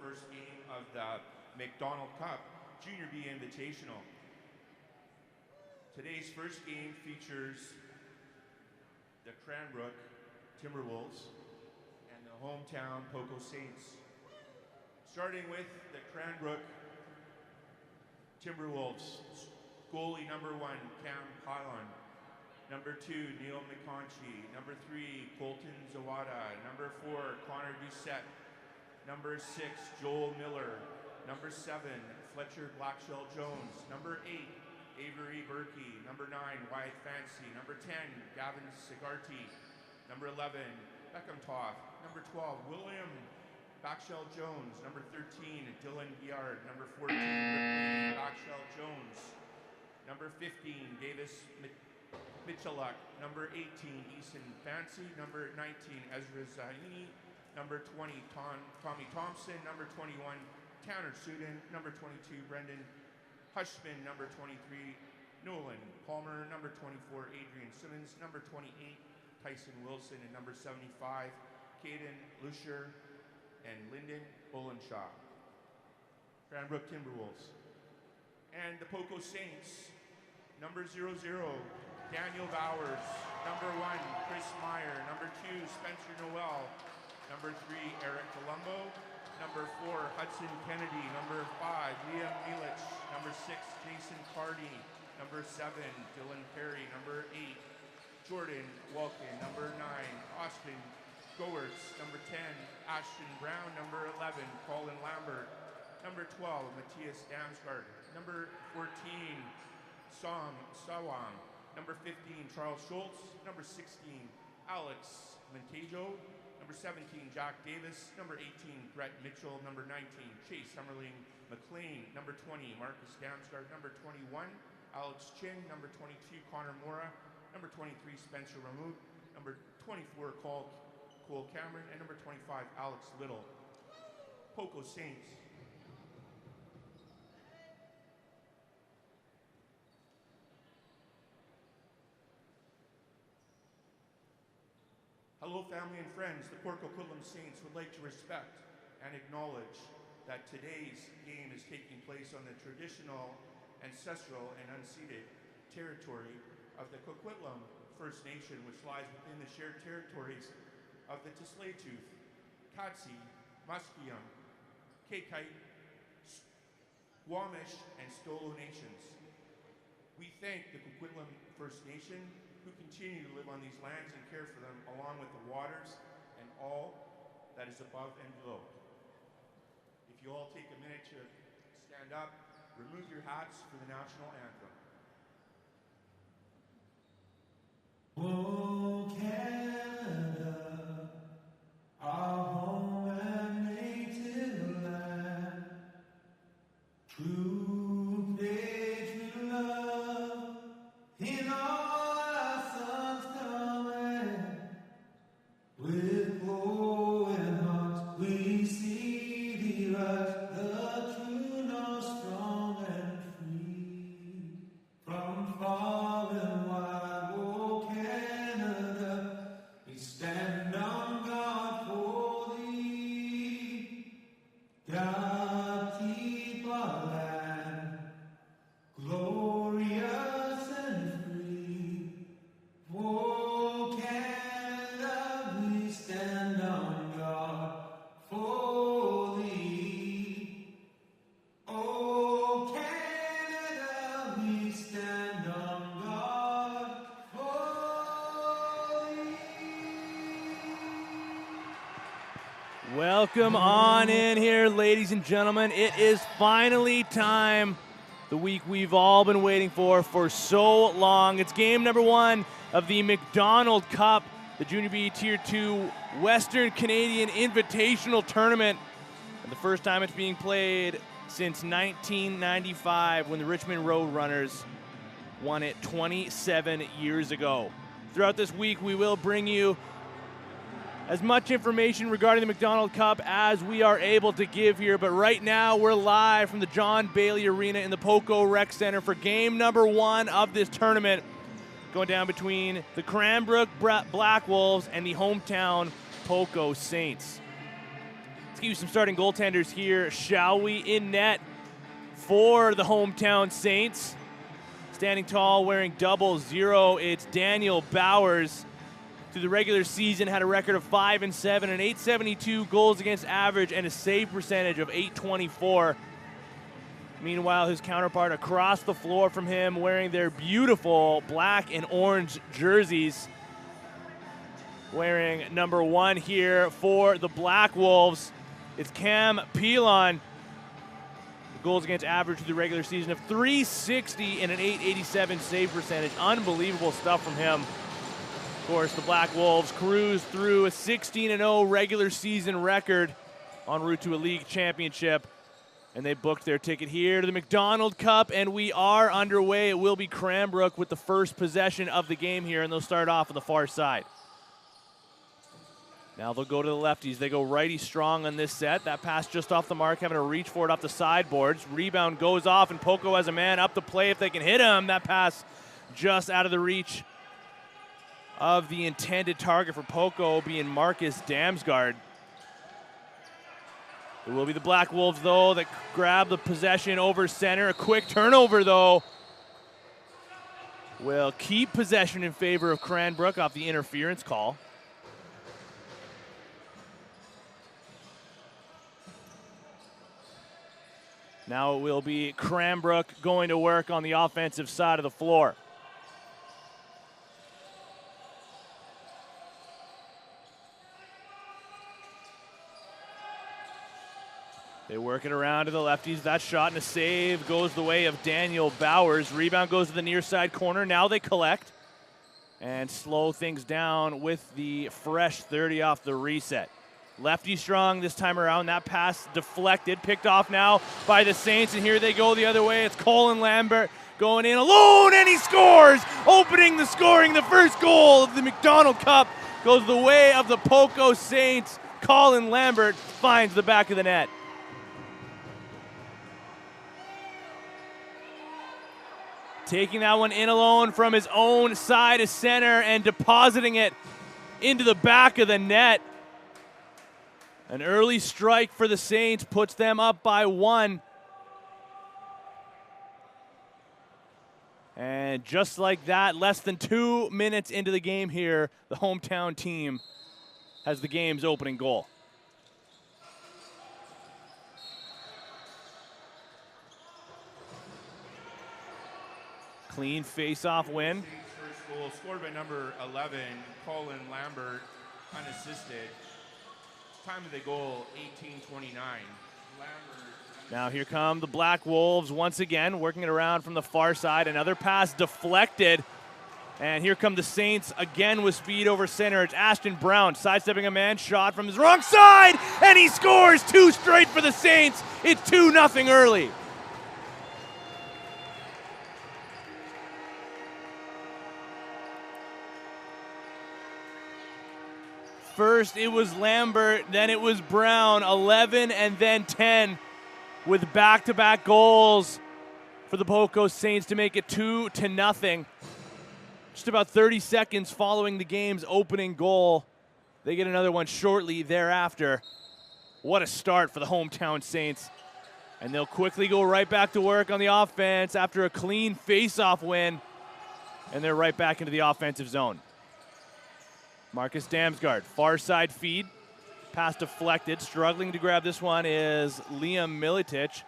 first game of the MacDonaldCup Junior B Invitational. Today's first game features the Cranbrook Timberwolves and the hometown Poco Saints. Starting with the Cranbrook Timberwolves, goalie number 1, Cam Pylon. Number 2, Neil McConchy. Number 3, Colton Zawada. Number 4, Connor Doucette. Number 6, Joel Miller. Number 7, Fletcher Blackshell Jones. Number 8, Avery Berkey. Number 9, Wyatt Fancy. Number 10, Gavin Sigarty. Number 11, Beckham Toth. Number 12, William Backshell Jones. Number 13, Dylan Giard. Number 14, Ripley Backshell Jones. Number 15, Davis Michaluk. Number 18, Eason Fancy. Number 19, Ezra Zaini. Number 20, Tommy Thompson. Number 21, Tanner Sudin. Number 22, Brendan Hushman. Number 23, Nolan Palmer. Number 24, Adrian Simmons. Number 28, Tyson Wilson. And number 75, Caden Lucier and Lyndon Olenshaw. Cranbrook Timberwolves. And the Poco Saints, number 00, Daniel Bowers. Number 1, Chris Meyer. Number 2, Spencer Noel. Number 3, Eric Colombo. Number 4, Hudson Kennedy. Number 5, Liam Mielich. Number 6, Jason Carney. Number 7, Dylan Perry. Number 8, Jordan Walken. Number 9, Austin Goertz. Number 10, Ashton Brown. Number 11, Colin Lambert. Number 12, Matthias Damsgaard. Number 14, Som Sawang. Number 15, Charles Schultz. Number 16, Alex Montejo. Number 17, Jack Davis. Number 18, Brett Mitchell. Number 19, Chase Summerling McLean. Number 20, Marcus Damsgaard. Number 21, Alex Chin. Number 22, Connor Mora. Number 23, Spencer Ramoud. Number 24, Cole Cameron. And number 25, Alex Little. Poco Saints. Hello, family and friends. The Coquitlam Saints would like to respect and acknowledge that today's game is taking place on the traditional, ancestral, and unceded territory of the Coquitlam First Nation, which lies within the shared territories of the Tislaytooth, Katsi, Musqueam, Kaikai, Squamish, and Stolo nations. We thank the Coquitlam First Nation who continue to live on these lands and care for them, along with the waters and all that is above and below. If you all take a minute to stand up, remove your hats for the national anthem. Oh, Canada, our home and native land, true faith to love, in all our sons coming, with glowing hearts we see thee rise, the true north strong and free, from far and wide, oh Canada, we stand on guard for thee. God keep our land glorious and free. Oh Canada, we stand on guard for thee. Oh Canada, we stand on guard for thee. Welcome on in here, ladies and gentlemen. It is finally time, the week we've all been waiting for so long. It's game number 1 of the MacDonaldCup, the Junior B Tier 2 Western Canadian Invitational Tournament. And the first time it's being played since 1995, when the Richmond Roadrunners won it 27 years ago. Throughout this week, we will bring you as much information regarding the MacDonaldCup as we are able to give here. But right now, we're live from the John Bailey Arena in the Poco Rec Center for game number 1 of this tournament, going down between the Cranbrook Black Wolves and the hometown Poco Saints. Let's give you some starting goaltenders here, shall we? In net for the hometown Saints. Standing tall, wearing 00, it's Daniel Bowers. Through the regular season, had a record of 5-7, an .872 goals against average, and a save percentage of .824. Meanwhile, his counterpart across the floor from him, wearing their beautiful black and orange jerseys, wearing number 1 here for the Black Wolves, it's Cam Pilon. Goals against average through the regular season of .360 and an .887 save percentage. Unbelievable stuff from him. Of course, the Black Wolves cruise through a 16-0 regular season record en route to a league championship. And they booked their ticket here to the MacDonaldCup, and we are underway. It will be Cranbrook with the first possession of the game here, and they'll start off on the far side. Now they'll go to the lefties. They go righty strong on this set. That pass just off the mark, having to reach for it off the sideboards. Rebound goes off, and Poco has a man up to play if they can hit him. That pass just out of the reach of the intended target for Poco, being Marcus Damsgaard. It will be the Black Wolves, though, that grab the possession over center. A quick turnover, though, will keep possession in favor of Cranbrook off the interference call. Now it will be Cranbrook going to work on the offensive side of the floor. They work it around to the lefties. That shot and a save goes the way of Daniel Bowers. Rebound goes to the near side corner. Now they collect and slow things down with the fresh 30 off the reset. Lefty strong this time around. That pass deflected, picked off now by the Saints, and here they go the other way. It's Colin Lambert going in alone, and he scores, opening the scoring. The first goal of the MacDonaldCup goes the way of the Poco Saints. Colin Lambert finds the back of the net. Taking that one in alone from his own side of center and depositing it into the back of the net. An early strike for the Saints puts them up by 1. And just like that, less than 2 minutes into the game here, the hometown team has the game's opening goal. Clean face-off win. First goal scored by number 11, Colin Lambert, unassisted. Time of the goal, 18:29. Now here come the Black Wolves once again, working it around from the far side. Another pass deflected. And here come the Saints again with speed over center. It's Ashton Brown sidestepping a man, shot from his wrong side, and he scores 2 straight for the Saints. It's 2-0 early. First it was Lambert, then it was Brown, 11 and then 10 with back-to-back goals for the Poco Saints to make it 2-0. Just about 30 seconds following the game's opening goal. They get another one shortly thereafter. What a start for the hometown Saints. And they'll quickly go right back to work on the offense after a clean face-off win. And they're right back into the offensive zone. Marcus Damsgaard, far side feed. Pass deflected. Struggling to grab this one is Liam Milicic.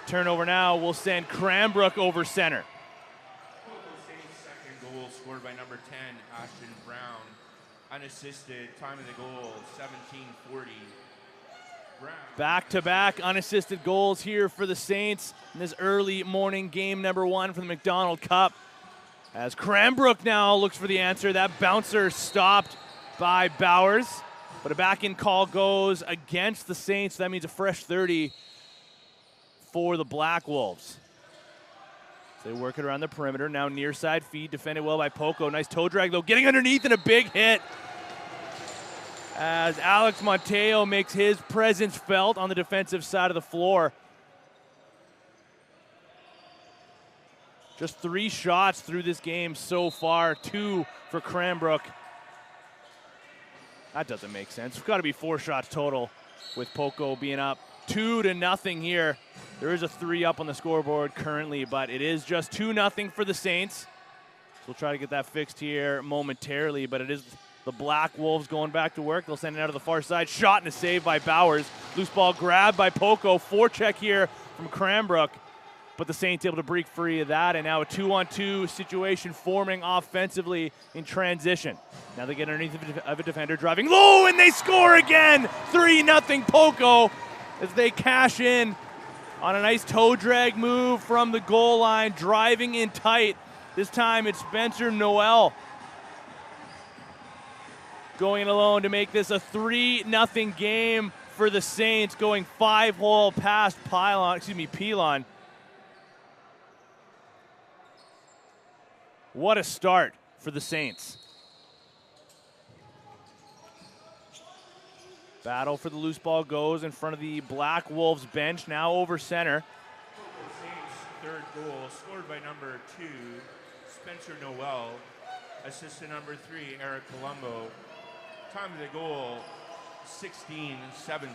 Turnover now will send Cranbrook over center. Second goal scored by number 10, Ashton Brown. Unassisted, time of the goal, 17:40. Brown. Back-to-back unassisted goals here for the Saints in this early morning game number 1 for the MacDonaldCup. As Cranbrook now looks for the answer. That bouncer stopped by Bowers. But a back-in call goes against the Saints. That means a fresh 30 for the Black Wolves. They work it around the perimeter. Now near side feed, defended well by Poco. Nice toe drag, though. Getting underneath and a big hit. As Alex Monteo makes his presence felt on the defensive side of the floor. Just 3 shots through this game so far, 2 for Cranbrook. That doesn't make sense. It's got to be 4 shots total with Poco being up 2-0 here. There is a 3 up on the scoreboard currently, but it is just 2-0 for the Saints. So we'll try to get that fixed here momentarily, but it is the Black Wolves going back to work. They'll send it out to the far side. Shot and a save by Bowers. Loose ball grabbed by Poco. Forecheck here from Cranbrook, but the Saints able to break free of that, and now a 2-on-2 situation forming offensively in transition. Now they get underneath of a defender driving low, and they score again! 3-0 Poco as they cash in on a nice toe drag move from the goal line, driving in tight. This time it's Spencer Noel going in alone to make this a 3-0 game for the Saints, going 5-hole past Pelon. What a start for the Saints. Battle for the loose ball goes in front of the Black Wolves bench, now over center. Saints' third goal, scored by number 2, Spencer Noel. Assist to number 3, Eric Colombo. Time of the goal, 16-17.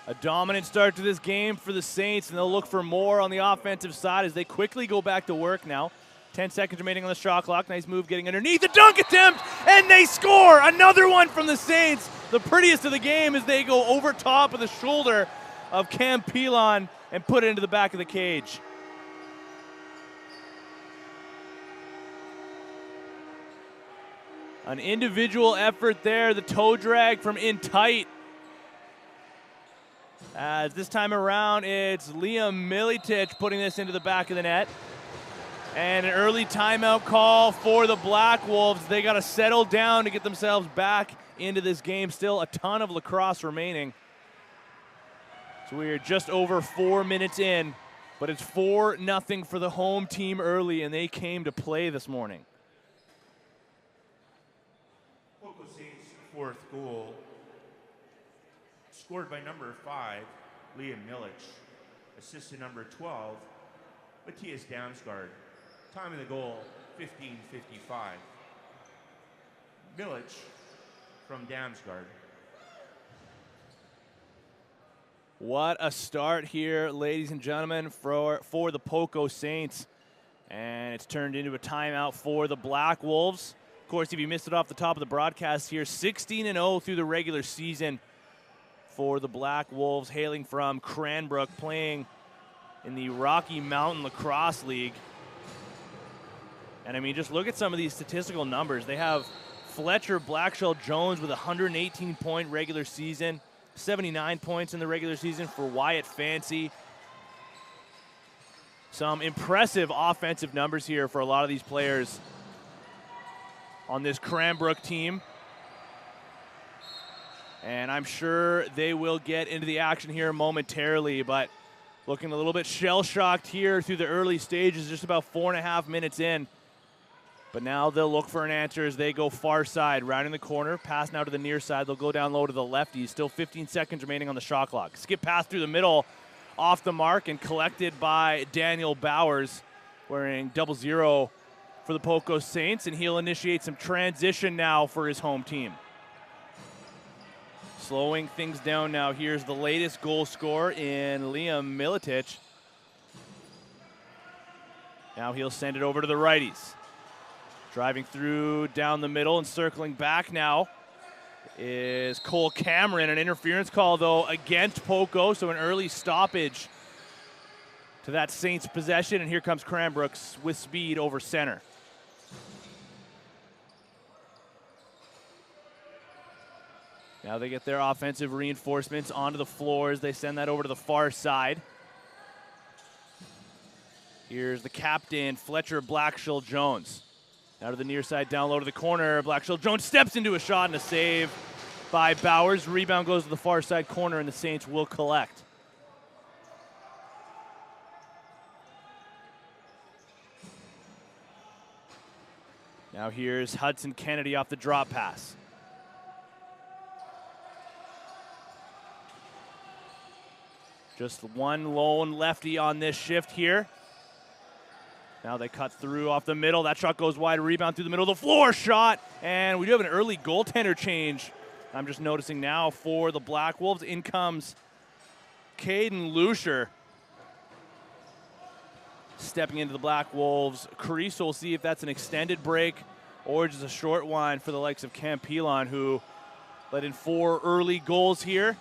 A dominant start to this game for the Saints, and they'll look for more on the offensive side as they quickly go back to work now. 10 seconds remaining on the shot clock. Nice move getting underneath. The dunk attempt, and they score! Another one from the Saints. The prettiest of the game as they go over top of the shoulder of Cam Pelon and put it into the back of the cage. An individual effort there. The toe drag from in tight. As this time around, it's Liam Milicic putting this into the back of the net. And an early timeout call for the Black Wolves. They got to settle down to get themselves back into this game. Still a ton of lacrosse remaining. So we are just over 4 minutes in, but it's 4-0 for the home team early, and they came to play this morning. Poco Saints' fourth goal, scored by number 5, Liam Milic. Assist to number 12, Matthias Damsgaard. Time of the goal, 15:55. Milic from Damsgaard. What a start here, ladies and gentlemen, for the Poco Saints. And it's turned into a timeout for the Black Wolves. Of course, if you missed it off the top of the broadcast here, 16-0 through the regular season for the Black Wolves, hailing from Cranbrook, playing in the Rocky Mountain Lacrosse League. And I mean, just look at some of these statistical numbers. They have Fletcher Blackshell Jones with a 118-point regular season, 79 points in the regular season for Wyatt Fancy. Some impressive offensive numbers here for a lot of these players on this Cranbrook team. And I'm sure they will get into the action here momentarily, but looking a little bit shell-shocked here through the early stages, just about 4.5 minutes in. But now they'll look for an answer as they go far side, rounding the corner, pass now to the near side. They'll go down low to the lefties. Still 15 seconds remaining on the shot clock. Skip pass through the middle, off the mark, and collected by Daniel Bowers, wearing 00 for the Poco Saints, and he'll initiate some transition now for his home team. Slowing things down now. Here's the latest goal scorer in Liam Milicic. Now he'll send it over to the righties. Driving through down the middle and circling back now is Cole Cameron. An interference call, though, against Poco, so an early stoppage to that Saints possession. And here comes Cranbrook with speed over center. Now they get their offensive reinforcements onto the floor as they send that over to the far side. Here's the captain, Fletcher Blackshell Jones. Now to the near side, down low to the corner. Blackshell Jones steps into a shot and a save by Bowers. Rebound goes to the far side corner, and the Saints will collect. Now here's Hudson Kennedy off the drop pass. Just one lone lefty on this shift here. Now they cut through off the middle. That shot goes wide. Rebound through the middle of the floor. Shot. And we do have an early goaltender change I'm just noticing now for the Black Wolves, in comes Caden Lucier. Stepping into the Black Wolves crease, so we'll see if that's an extended break or just a short one for the likes of Cam Pilon, who let in 4 early goals here.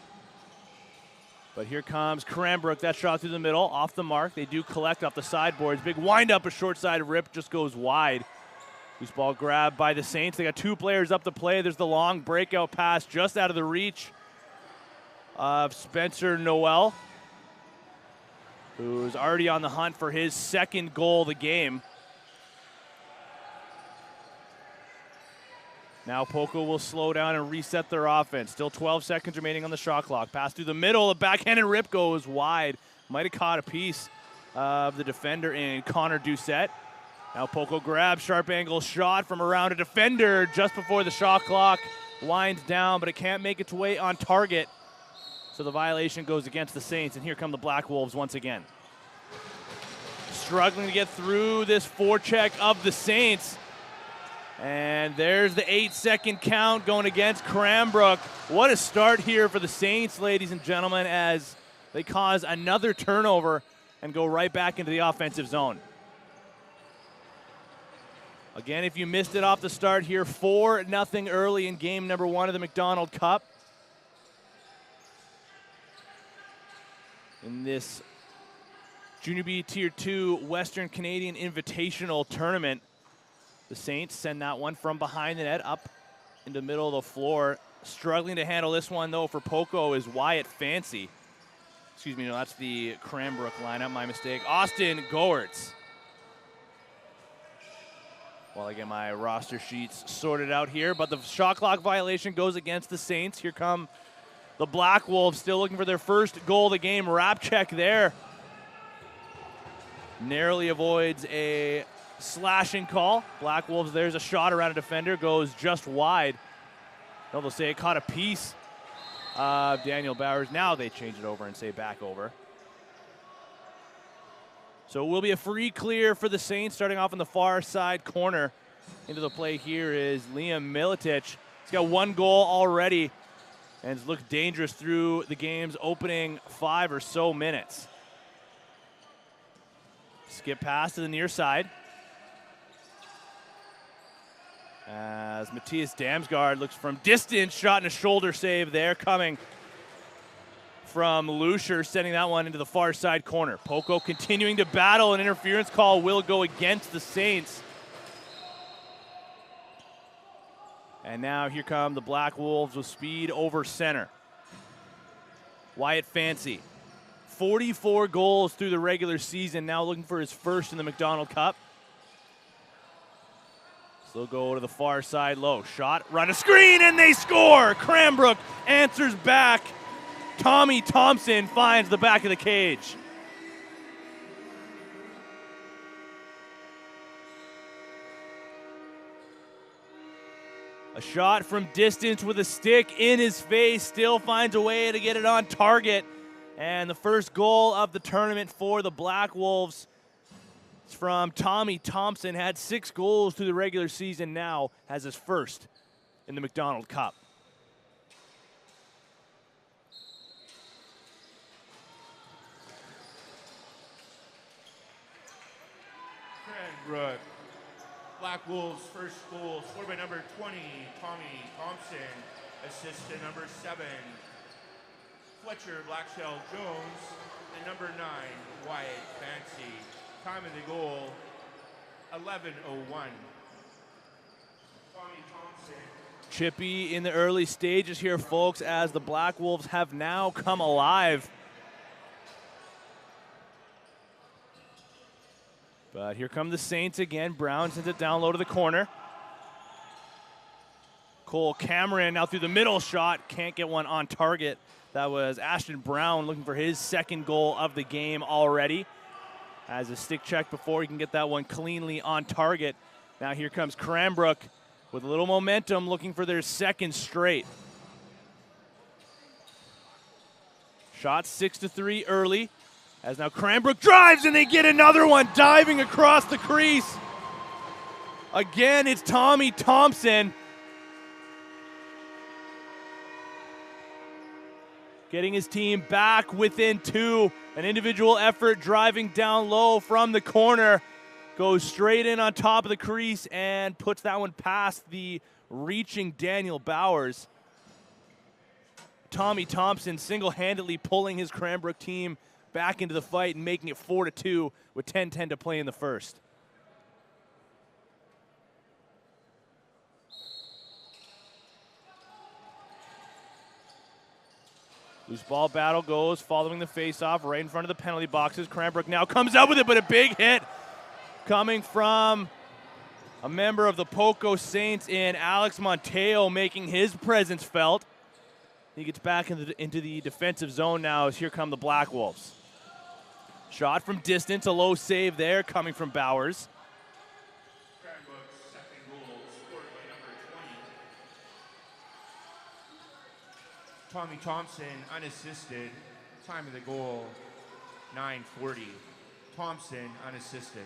But here comes Cranbrook. That shot through the middle, off the mark. They do collect off the sideboards. Big wind-up, a short-sided rip, just goes wide. Loose ball grab by the Saints. They got 2 players up to play. There's the long breakout pass just out of the reach of Spencer Noel, who's already on the hunt for his 2nd goal of the game. Now Poco will slow down and reset their offense. Still 12 seconds remaining on the shot clock. Pass through the middle. A backhanded rip goes wide. Might have caught a piece of the defender in Connor Doucette. Now Poco grabs, sharp angle shot from around a defender just before the shot clock winds down, but it can't make its way on target. So the violation goes against the Saints, and here come the Black Wolves once again. Struggling to get through this forecheck of the Saints. And there's the 8-second count going against Cranbrook. What a start here for the Saints, ladies and gentlemen, as they cause another turnover and go right back into the offensive zone. Again, if you missed it off the start here, 4-0 early in game number 1 of the MacDonaldCup. In this Junior B Tier 2 Western Canadian Invitational Tournament. The Saints send that one from behind the net up into the middle of the floor. Struggling to handle this one, though, for Poco is Wyatt Fancy. Excuse me, no, that's the Cranbrook lineup, my mistake. Austin Goertz. While I get my roster sheets sorted out here, but the shot clock violation goes against the Saints. Here come the Black Wolves, still looking for their 1st goal of the game. Wrap check there. Narrowly avoids a slashing call. Black Wolves, there's a shot around a defender, goes just wide. No, they'll say it caught a piece of Daniel Bowers. Now they change it over and say back over. So it will be a free clear for the Saints, starting off in the far side corner. Into the play here is Liam Miletic. He's got 1 goal already and has looked dangerous through the game's opening 5 or so minutes. Skip pass to the near side. As Matthias Damsgaard looks from distance, shot and a shoulder save there coming from Lucier, sending that one into the far side corner. Poco continuing to battle. An interference call will go against the Saints. And now here come the Black Wolves with speed over center. Wyatt Fancy, 44 goals through the regular season, now looking for his 1st in the MacDonaldCup. So they'll go to the far side low. Shot, run a screen, and they score! Cranbrook answers back. Tommy Thompson finds the back of the cage. A shot from distance with a stick in his face, still finds a way to get it on target. And the 1st goal of the tournament for the Black Wolves is from Tommy Thompson. Had 6 goals through the regular season, now has his 1st in the MacDonaldCup. Cranbrook. Black Wolves' 1st goal scored by number 20, Tommy Thompson. Assist to number 7, Fletcher Blackshell Jones. And number 9, Wyatt Fancy. Time of the goal, 11:01. Tommy Thompson. Chippy in the early stages here, folks, as the Black Wolves have now come alive. But here come the Saints again. Brown sends it down low to the corner. Cole Cameron now through the middle, shot. Can't get one on target. That was Ashton Brown looking for his 2nd goal of the game already. Has a stick check before he can get that one cleanly on target. Now here comes Cranbrook with a little momentum, looking for their 2nd straight. Shot 6-3 early. As now Cranbrook drives and they get another one diving across the crease. Again, it's Tommy Thompson. getting his team back within 2. An individual effort driving down low from the corner. Goes straight in on top of the crease and puts that one past the reaching Daniel Bowers. Tommy Thompson single-handedly pulling his Cranbrook team back into the fight and making it 4-2 with 10:10 to play in the first. Loose ball battle goes following the face-off right in front of the penalty boxes. Cranbrook now comes out with it, but a big hit coming from a member of the Poco Saints in Alex Monteo, making his presence felt. He gets back into the defensive zone now as here come the Black Wolves. Shot from distance, a low save there coming from Bowers. Cranbrook's second goal scored by number 20. Tommy Thompson unassisted. Time of the goal, 9:40. Thompson unassisted.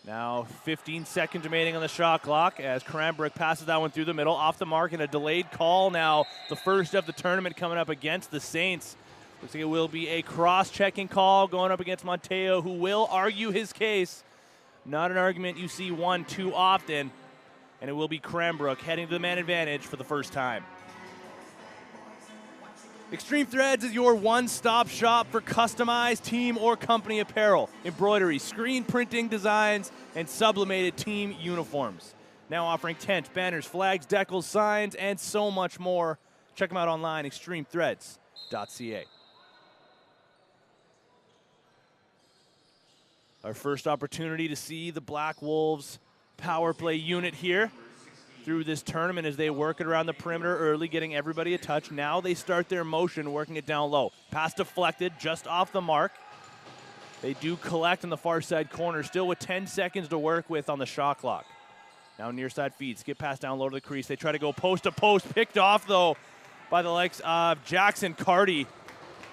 Now 15 seconds remaining on the shot clock as Cranbrook passes that one through the middle, off the mark, and a delayed call now, the first of the tournament coming up against the Saints. Looks like it will be a cross-checking call going up against Monteo, who will argue his case. Not an argument you see one too often, and it will be Cranbrook heading to the man advantage for the first time. Extreme Threads is your one-stop shop for customized team or company apparel, embroidery, screen printing designs, and sublimated team uniforms. Now offering tents, banners, flags, decals, signs, and so much more. Check them out online, extremethreads.ca. Our first opportunity to see the Black Wolves power play unit here through this tournament as they work it around the perimeter early, getting everybody a touch. Now they start their motion, working it down low. Pass deflected, just off the mark. They do collect in the far side corner, still with 10 seconds to work with on the shot clock. Now near side feed, skip pass down low to the crease. They try to go post to post, picked off though by the likes of Jackson Carty.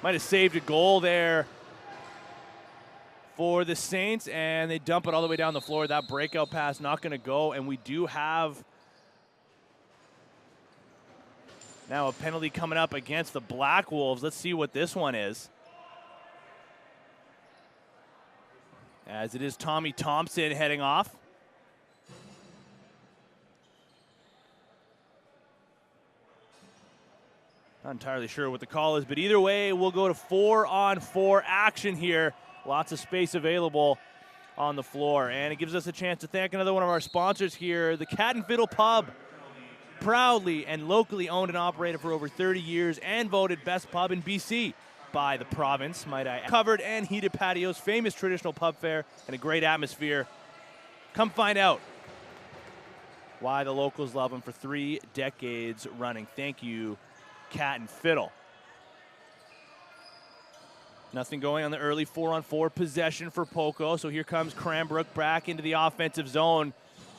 Might have saved a goal there for the Saints, and they dump it all the way down the floor. That breakout pass not gonna go, and we do have now a penalty coming up against the Black Wolves. Let's see what this one is. As it is Tommy Thompson heading off. Not entirely sure what the call is, but either way, we'll go to 4-on-4 action here. Lots of space available on the floor, and it gives us a chance to thank another one of our sponsors here, the Cat and Fiddle Pub. Proudly and locally owned and operated for over 30 years and voted best pub in BC by the province, might I add. Covered and heated patios, famous traditional pub fare, and a great atmosphere. Come find out why the locals love them for 3 decades running. Thank you, Cat and Fiddle. Nothing going on the early 4-on-4 possession for Poco, so here comes Cranbrook back into the offensive zone.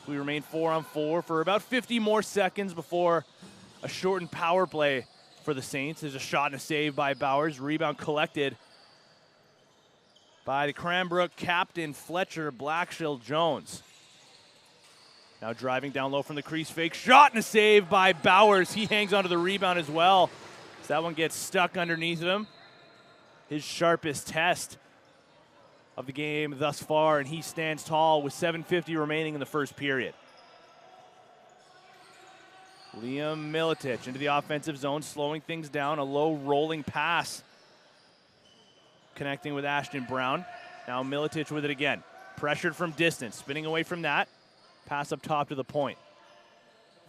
We remain 4-on-4 for about 50 more seconds before a shortened power play for the Saints. There's a shot and a save by Bowers. Rebound collected by the Cranbrook captain, Fletcher Blackshill-Jones. Now driving down low from the crease, fake shot and a save by Bowers. He hangs onto the rebound as well. So that one gets stuck underneath him. His sharpest test of the game thus far, and he stands tall with 7:50 remaining in the first period. Liam Milicic into the offensive zone, slowing things down. A low rolling pass connecting with Ashton Brown. Now Milicic with it again. Pressured from distance, spinning away from that. Pass up top to the point.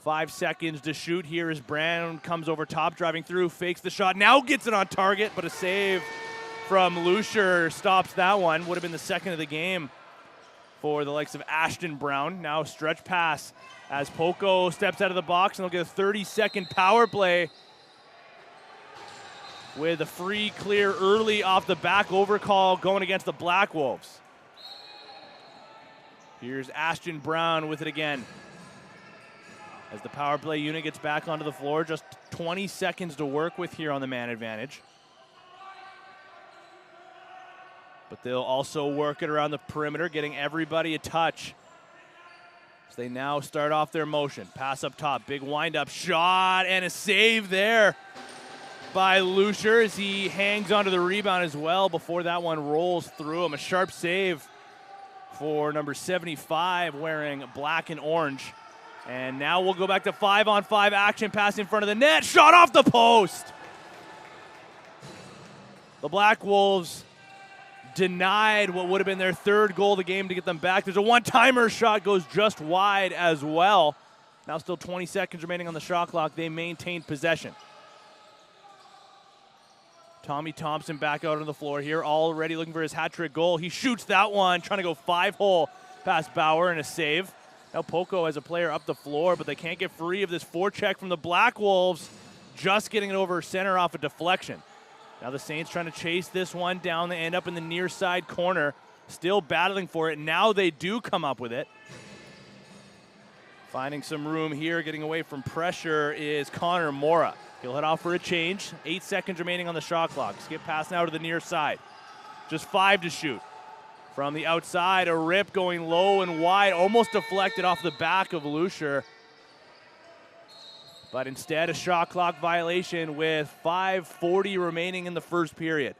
5 seconds to shoot here as Brown comes over top, driving through, fakes the shot, now gets it on target, but a save from Lucier stops that one. Would have been the second of the game for the likes of Ashton Brown. Now stretch pass as Poco steps out of the box, and they'll get a 30-second power play with a free clear early off the back overcall going against the Black Wolves. Here's Ashton Brown with it again. As the power play unit gets back onto the floor, just 20 seconds to work with here on the man advantage. But they'll also work it around the perimeter, getting everybody a touch. So they now start off their motion. Pass up top, big wind-up shot, and a save there by Lucier as he hangs onto the rebound as well before that one rolls through him. A sharp save for number 75 wearing black and orange. And now we'll go back to 5-on-5 action. Pass in front of the net. Shot off the post. The Black Wolves denied what would have been their third goal of the game to get them back. There's a one-timer. Shot goes just wide as well. Now still 20 seconds remaining on the shot clock. They maintain possession. Tommy Thompson back out on the floor here, already looking for his hat-trick goal. He shoots that one, trying to go 5-hole past Bauer and a save. Now Poco has a player up the floor, but they can't get free of this forecheck from the Black Wolves. Just getting it over center off a deflection. Now the Saints trying to chase this one down. They end up in the near side corner, still battling for it. Now they do come up with it. Finding some room here, getting away from pressure is Connor Mora. He'll head off for a change. 8 seconds remaining on the shot clock. Skip pass now to the near side. Just 5 to shoot. From the outside, a rip going low and wide, almost deflected off the back of Lucier. But instead, a shot clock violation with 5:40 remaining in the first period.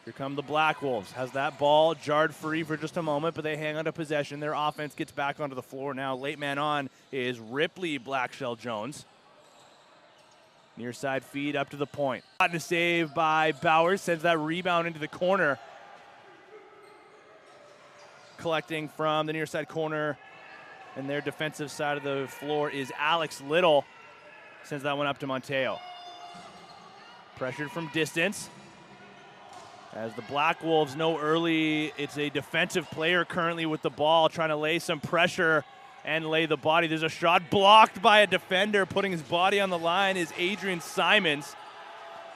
Here come the Black Wolves. Has that ball jarred free for just a moment, but they hang on to possession. Their offense gets back onto the floor now. Late man on is Ripley Blackshell Jones. Near side feed up to the point. A save by Bowers, sends that rebound into the corner. Collecting from the near side corner, and their defensive side of the floor is Alex Little. Sends that one up to Monteo. Pressured from distance. As the Black Wolves know early, it's a defensive player currently with the ball, trying to lay some pressure and lay the body. There's a shot blocked by a defender. Putting his body on the line is Adrian Simons.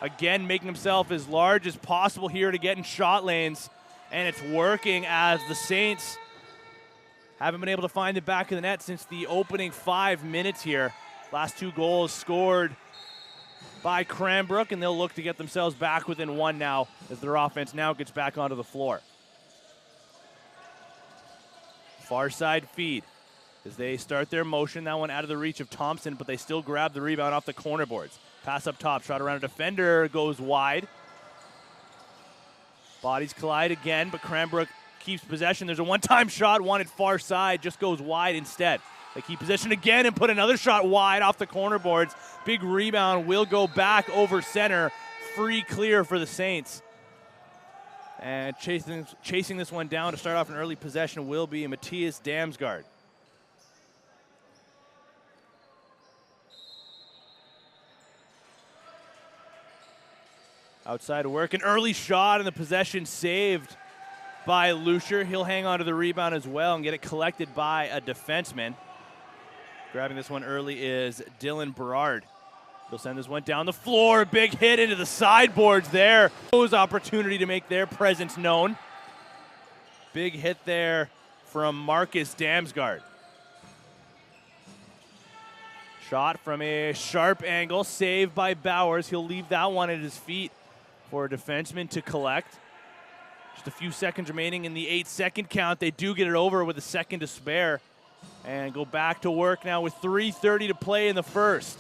Again, making himself as large as possible here to get in shot lanes. And it's working as the Saints haven't been able to find the back of the net since the opening 5 minutes here. Last 2 goals scored by Cranbrook, and they'll look to get themselves back within 1 now as their offense now gets back onto the floor. Far side feed as they start their motion. That one out of the reach of Thompson, but they still grab the rebound off the corner boards. Pass up top, shot around a defender, goes wide. Bodies collide again, but Cranbrook keeps possession. There's a one-time shot wanted far side, just goes wide instead. They keep possession again and put another shot wide off the corner boards. Big rebound will go back over center. Free clear for the Saints. And chasing this one down to start off an early possession will be Matthias Damsgaard. Outside of work, an early shot and the possession saved by Lucier. He'll hang on to the rebound as well and get it collected by a defenseman. Grabbing this one early is Dylan Berard. He'll send this one down the floor. Big hit into the sideboards there. Opportunity to make their presence known. Big hit there from Marcus Damsgaard. Shot from a sharp angle, saved by Bowers. He'll leave that one at his feet for a defenseman to collect. Just a few seconds remaining in the 8-second count. They do get it over with a second to spare and go back to work now with 3:30 to play in the first.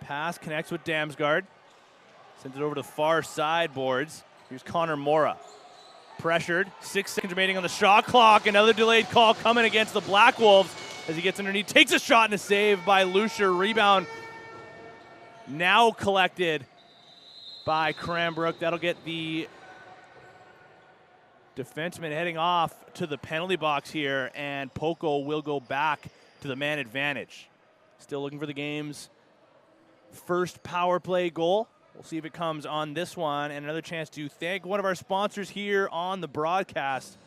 Pass connects with Damsgaard. Sends it over to the far side boards. Here's Connor Mora. Pressured. 6 seconds remaining on the shot clock. Another delayed call coming against the Black Wolves as he gets underneath. Takes a shot and a save by Lucier. Rebound now collected by Cranbrook. That'll get the defenseman heading off to the penalty box here, and Poco will go back to the man advantage. Still looking for the game's first power play goal. We'll see if it comes on this one, and another chance to thank one of our sponsors here on the broadcast.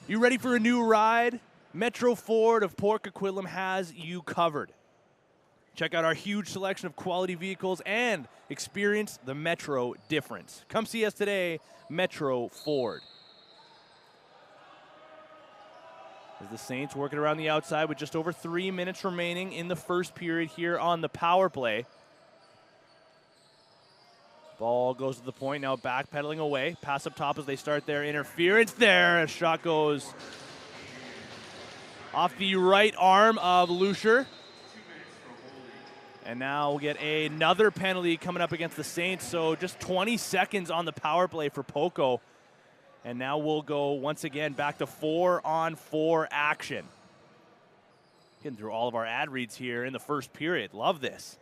You ready for a new ride? Metro Ford of Port Coquitlam has you covered. Check out our huge selection of quality vehicles and experience the Metro difference. Come see us today, Metro Ford. As the Saints working around the outside with just over 3 minutes remaining in the first period here on the power play. Ball goes to the point, now backpedaling away. Pass up top as they start their interference there. A shot goes off the right arm of Lucier. And now we'll get another penalty coming up against the Saints. So just 20 seconds on the power play for Poco. And now we'll go once again back to 4-on-4 action. Getting through all of our ad reads here in the first period. Love this.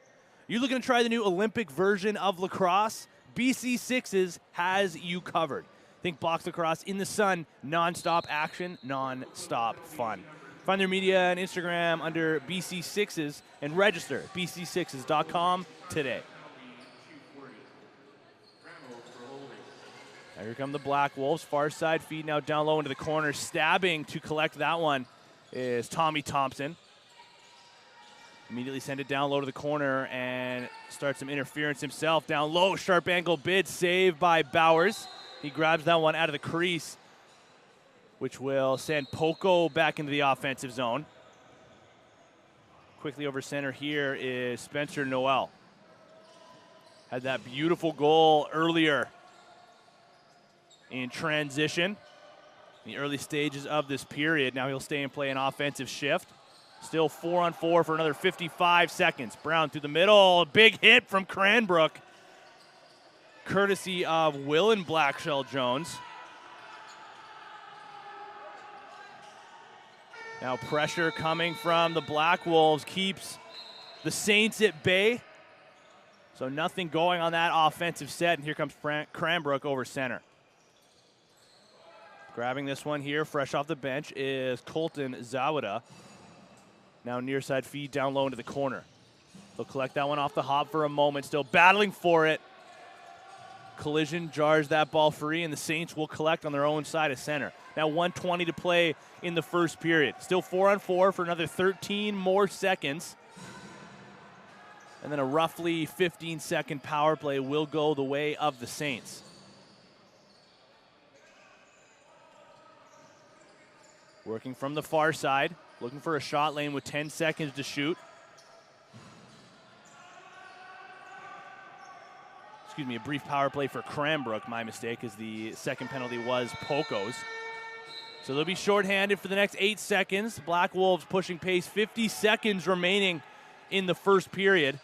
You looking to try the new Olympic version of lacrosse? BC Sixes has you covered. Think box lacrosse in the sun, non-stop action, non-stop fun. Find their media and Instagram under BC Sixes and register at bc6s.com today. Now here come the Black Wolves. Far side feed now down low into the corner. Stabbing to collect that one is Tommy Thompson. Immediately send it down low to the corner and start some interference himself. Down low, sharp angle bid, saved by Bowers. He grabs that one out of the crease, which will send Poco back into the offensive zone. Quickly over center here is Spencer Noel. Had that beautiful goal earlier in transition in the early stages of this period. Now he'll stay and play an offensive shift. Still 4-on-4 for another 55 seconds. Brown through the middle. Big hit from Cranbrook, courtesy of Willen Blackshell Jones. Now pressure coming from the Black Wolves keeps the Saints at bay. So nothing going on that offensive set. And here comes Cranbrook over center. Grabbing this one here, fresh off the bench, is Colton Zawada. Now near side feed down low into the corner. They'll collect that one off the hop for a moment. Still battling for it. Collision jars that ball free, and the Saints will collect on their own side of center. Now 1:20 to play in the first period. Still 4-on-4 for another 13 more seconds. And then a roughly 15-second power play will go the way of the Saints. Working from the far side, looking for a shot lane with 10 seconds to shoot. Excuse me, a brief power play for Cranbrook. My mistake, as the second penalty was Poco's. So they'll be shorthanded for the next 8 seconds. Black Wolves pushing pace, 50 seconds remaining in the first period.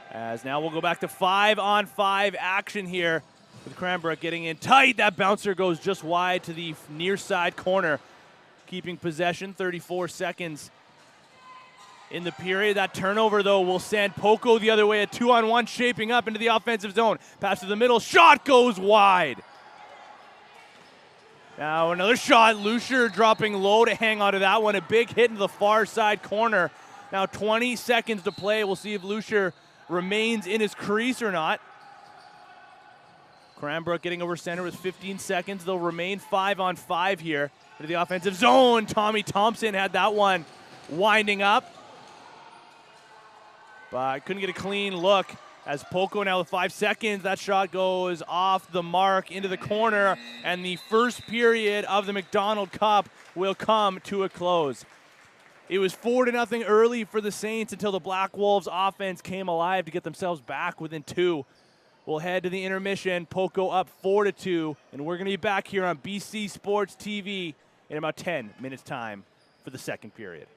As now we'll go back to 5-on-5 action here with Cranbrook getting in tight. That bouncer goes just wide to the near side corner. Keeping possession, 34 seconds in the period. That turnover, though, will send Poco the other way. A 2-on-1 shaping up into the offensive zone. Pass to the middle. Shot goes wide. Now another shot. Lucier dropping low to hang onto that one. A big hit into the far side corner. Now 20 seconds to play. We'll see if Lucier remains in his crease or not. Cranbrook getting over center with 15 seconds. They'll remain 5-on-5 here into the offensive zone. Tommy Thompson had that one winding up, but couldn't get a clean look as Poco now with 5 seconds. That shot goes off the mark into the corner, and the first period of the MacDonaldCup will come to a close. It was 4-0 early for the Saints until the Black Wolves offense came alive to get themselves back within 2. We'll head to the intermission. Poco up 4-2, and we're going to be back here on BC Sports TV in about 10 minutes' time for the second period.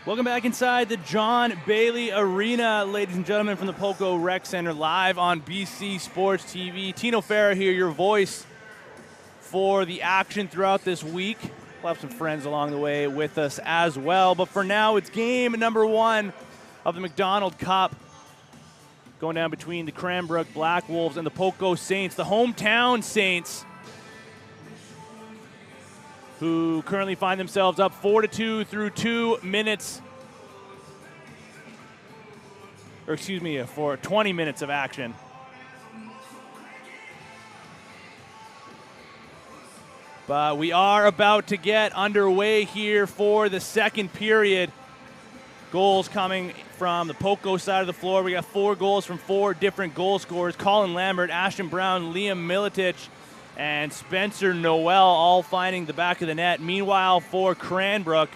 Welcome back inside the John Bailey Arena, ladies and gentlemen, from the Poco Rec Center, live on BC Sports TV. Tino Farah here, your voice for the action throughout this week. We'll have some friends along the way with us as well. But for now, it's game number 1 of the MacDonaldCup, going down between the Cranbrook Black Wolves and the Poco Saints, the hometown Saints, who currently find themselves up 4-2 through 2 minutes, or excuse me, for 20 minutes of action. But we are about to get underway here for the second period. Goals coming from the Poco side of the floor. We got 4 goals from 4 different goal scorers. Colin Lambert, Ashton Brown, Liam Milicic, and Spencer Noel all finding the back of the net. Meanwhile, for Cranbrook,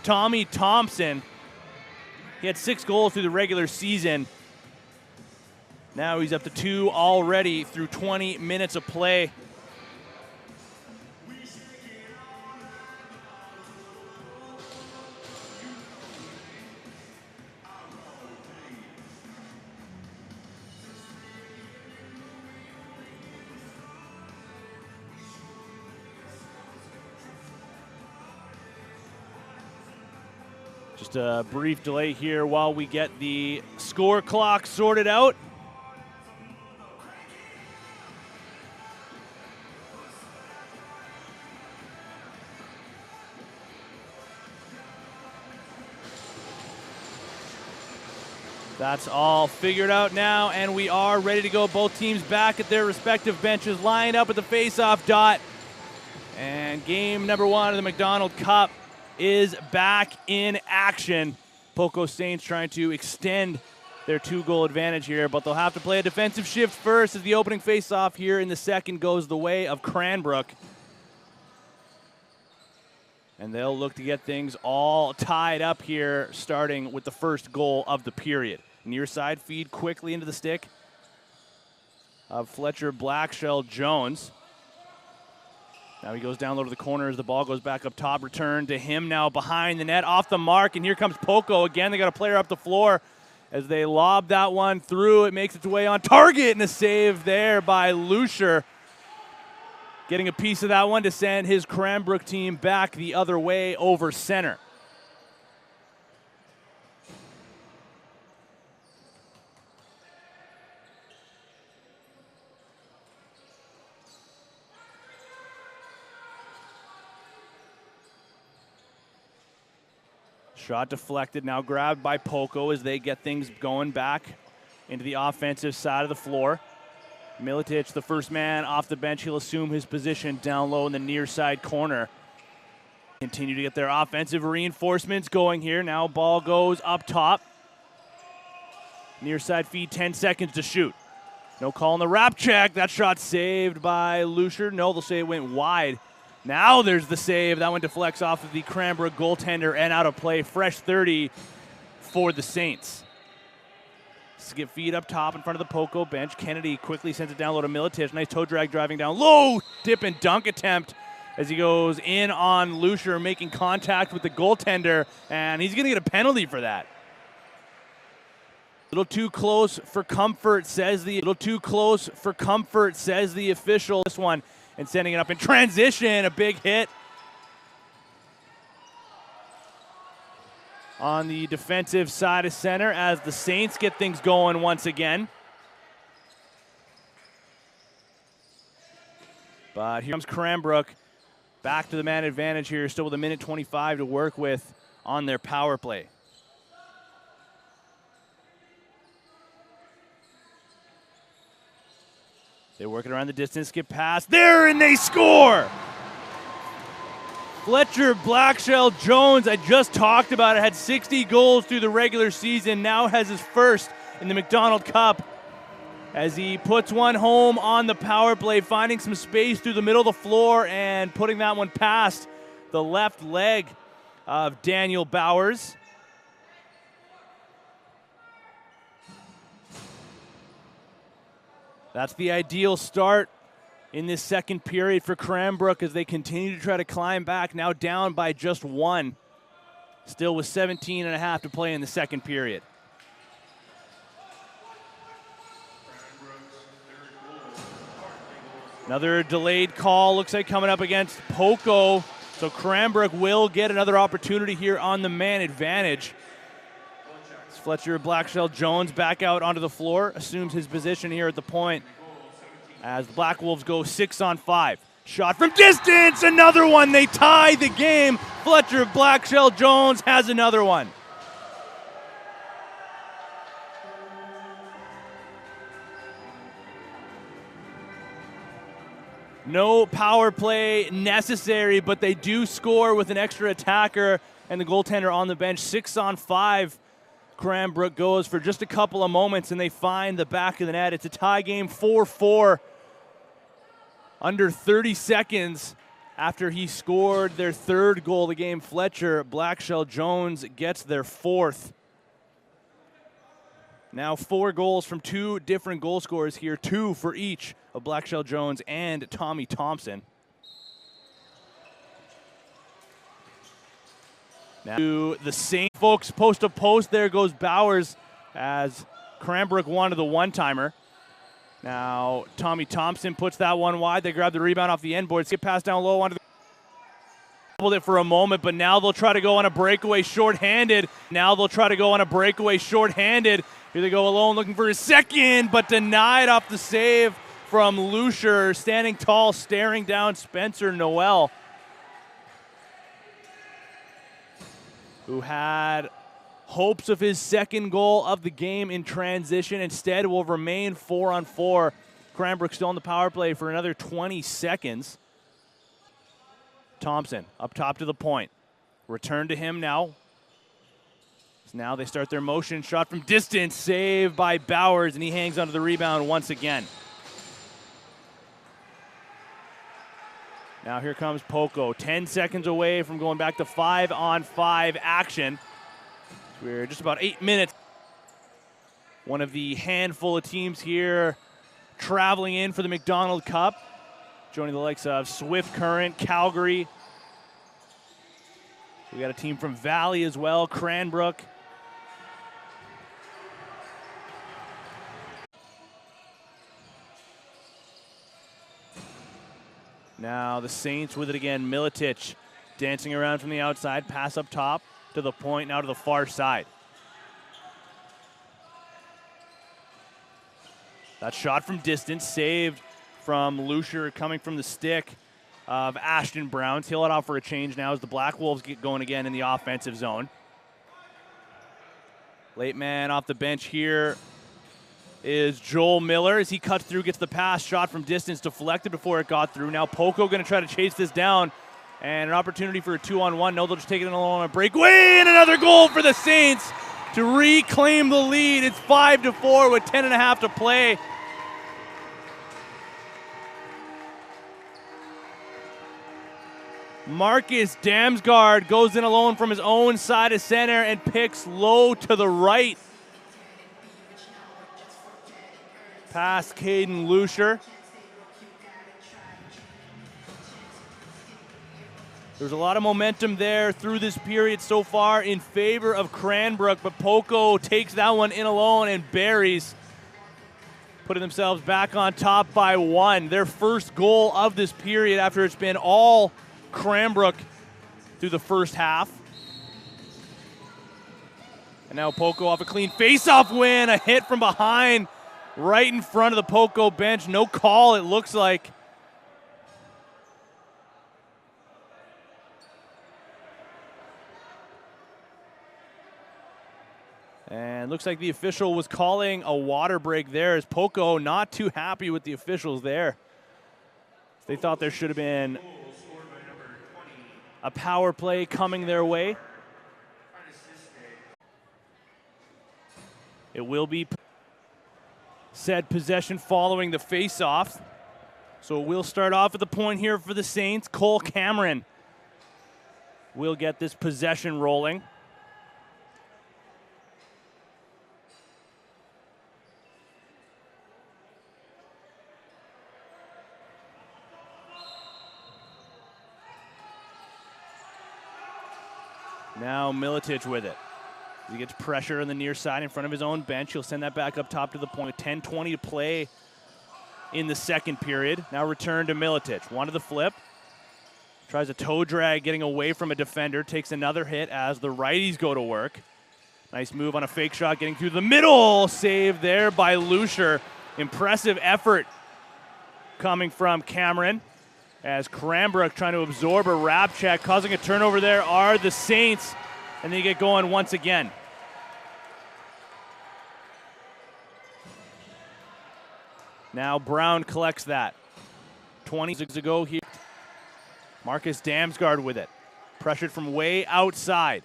Tommy Thompson, he had 6 goals through the regular season. Now he's up to 2 already through 20 minutes of play. Just a brief delay here while we get the score clock sorted out. That's all figured out now, and we are ready to go. Both teams back at their respective benches, lined up at the face-off dot. And game number 1 of the MacDonaldCup is back in action. Poco Saints trying to extend their 2-goal advantage here, but they'll have to play a defensive shift first as the opening face-off here in the second goes the way of Cranbrook. And they'll look to get things all tied up here, starting with the first goal of the period. Near side feed quickly into the stick of Fletcher Blackshell Jones. Now he goes down low to the corner as the ball goes back up top. Return to him now behind the net, off the mark, and here comes Poco again. They got a player up the floor as they lob that one through. It makes its way on target, and a save there by Lucier, getting a piece of that one to send his Cranbrook team back the other way over center. Shot deflected, now grabbed by Poco as they get things going back into the offensive side of the floor. Milicic, the first man off the bench, he'll assume his position down low in the near side corner. Continue to get their offensive reinforcements going here. Now ball goes up top. Near side feed, 10 seconds to shoot. No call on the wrap check. That shot saved by Lucier. No, they'll say it went wide. Now there's the save. That one deflects off of the Cranbrook goaltender and out of play. Fresh 30 for the Saints. Skip feed up top in front of the Poco bench. Kennedy quickly sends it down low to Milicic. Nice toe drag driving down low. Dip and dunk attempt as he goes in on Lucier, making contact with the goaltender, and he's going to get a penalty for that. A little too close for comfort, says the official. This one, and sending it up in transition, a big hit on the defensive side of center as the Saints get things going once again. But here comes Cranbrook back to the man advantage here, still with a minute 25 to work with on their power play. They work it around the distance, skip past there, and they score! Fletcher Blackshell Jones, I just talked about it, had 60 goals through the regular season, now has his first in the MacDonaldCup as he puts one home on the power play, finding some space through the middle of the floor and putting that one past the left leg of Daniel Bowers. That's the ideal start in this second period for Cranbrook as they continue to try to climb back, now down by just 1. Still with 17 and a half to play in the second period. Another delayed call, looks like coming up against Poco. So Cranbrook will get another opportunity here on the man advantage. It's Fletcher Blackshell-Jones back out onto the floor, assumes his position here at the point as the Black Wolves go 6-on-5. Shot from distance, another one. They tie the game. Fletcher Blackshell-Jones has another one. No power play necessary, but they do score with an extra attacker and the goaltender on the bench. 6-on-5. Cranbrook goes for just a couple of moments, and they find the back of the net. It's a tie game, 4-4. Under 30 seconds after he scored their third goal of the game, Fletcher Blackshell-Jones gets their fourth. Now 4 goals from 2 different goal scorers here, 2 for each of Blackshell-Jones and Tommy Thompson. Now to the same folks, post to post, there goes Bowers as Cranbrook wanted the one-timer. Now Tommy Thompson puts that one wide. They grab the rebound off the end boards, get passed down low onto the hold it for a moment, but now they'll try to go on a breakaway shorthanded. Here they go alone, looking for his second, but denied off the save from Lucier, standing tall, staring down Spencer Noel, who had hopes of his second goal of the game in transition. Instead, will remain 4-on-4. Cranbrook still on the power play for another 20 seconds. Thompson up top to the point. Return to him now. So now they start their motion. Shot from distance, saved by Bowers, and he hangs onto the rebound once again. Now here comes Poco, 10 seconds away from going back to 5-on-5 action. We're just about 8 minutes. One of the handful of teams here traveling in for the MacDonaldCup, joining the likes of Swift Current, Calgary. We got a team from Valley as well, Cranbrook. Now the Saints with it again. Miletich dancing around from the outside. Pass up top to the point, now to the far side. That shot from distance, saved from Lucier, coming from the stick of Ashton Brown. He'll let off for a change now as the Black Wolves get going again in the offensive zone. Late man off the bench here is Joel Miller as he cuts through, gets the pass, shot from distance, deflected before it got through. Now Poco going to try to chase this down, and an opportunity for a 2-on-1. No, they'll just take it in alone on a breakaway, and another goal for the Saints to reclaim the lead. It's 5-4 with 10.5 to play. Marcus Damsgaard goes in alone from his own side of center and picks low to the right. Past Caden Lucier. There's a lot of momentum there through this period so far in favor of Cranbrook, but Poco takes that one in alone and buries, putting themselves back on top by 1. Their first goal of this period after it's been all Cranbrook through the first half. And now Poco off a clean face-off win, a hit from behind right in front of the Poco bench. No call, it looks like. And looks like the official was calling a water break there, as Poco not too happy with the officials there. They thought there should have been a power play coming their way. It will be said possession following the face-off. So we'll start off at the point here for the Saints. Cole Cameron will get this possession rolling. Now Miletic with it. He gets pressure on the near side in front of his own bench. He'll send that back up top to the point. 10-20 to play in the second period. Now return to Miletic. One to the flip. Tries a toe drag getting away from a defender. Takes another hit as the righties go to work. Nice move on a fake shot getting through the middle. Save there by Lucier. Impressive effort coming from Cameron as Cranbrook trying to absorb a wrap check. Causing a turnover there are the Saints, and they get going once again. Now Brown collects that. 20 seconds ago here. Marcus Damsgaard with it. Pressured from way outside.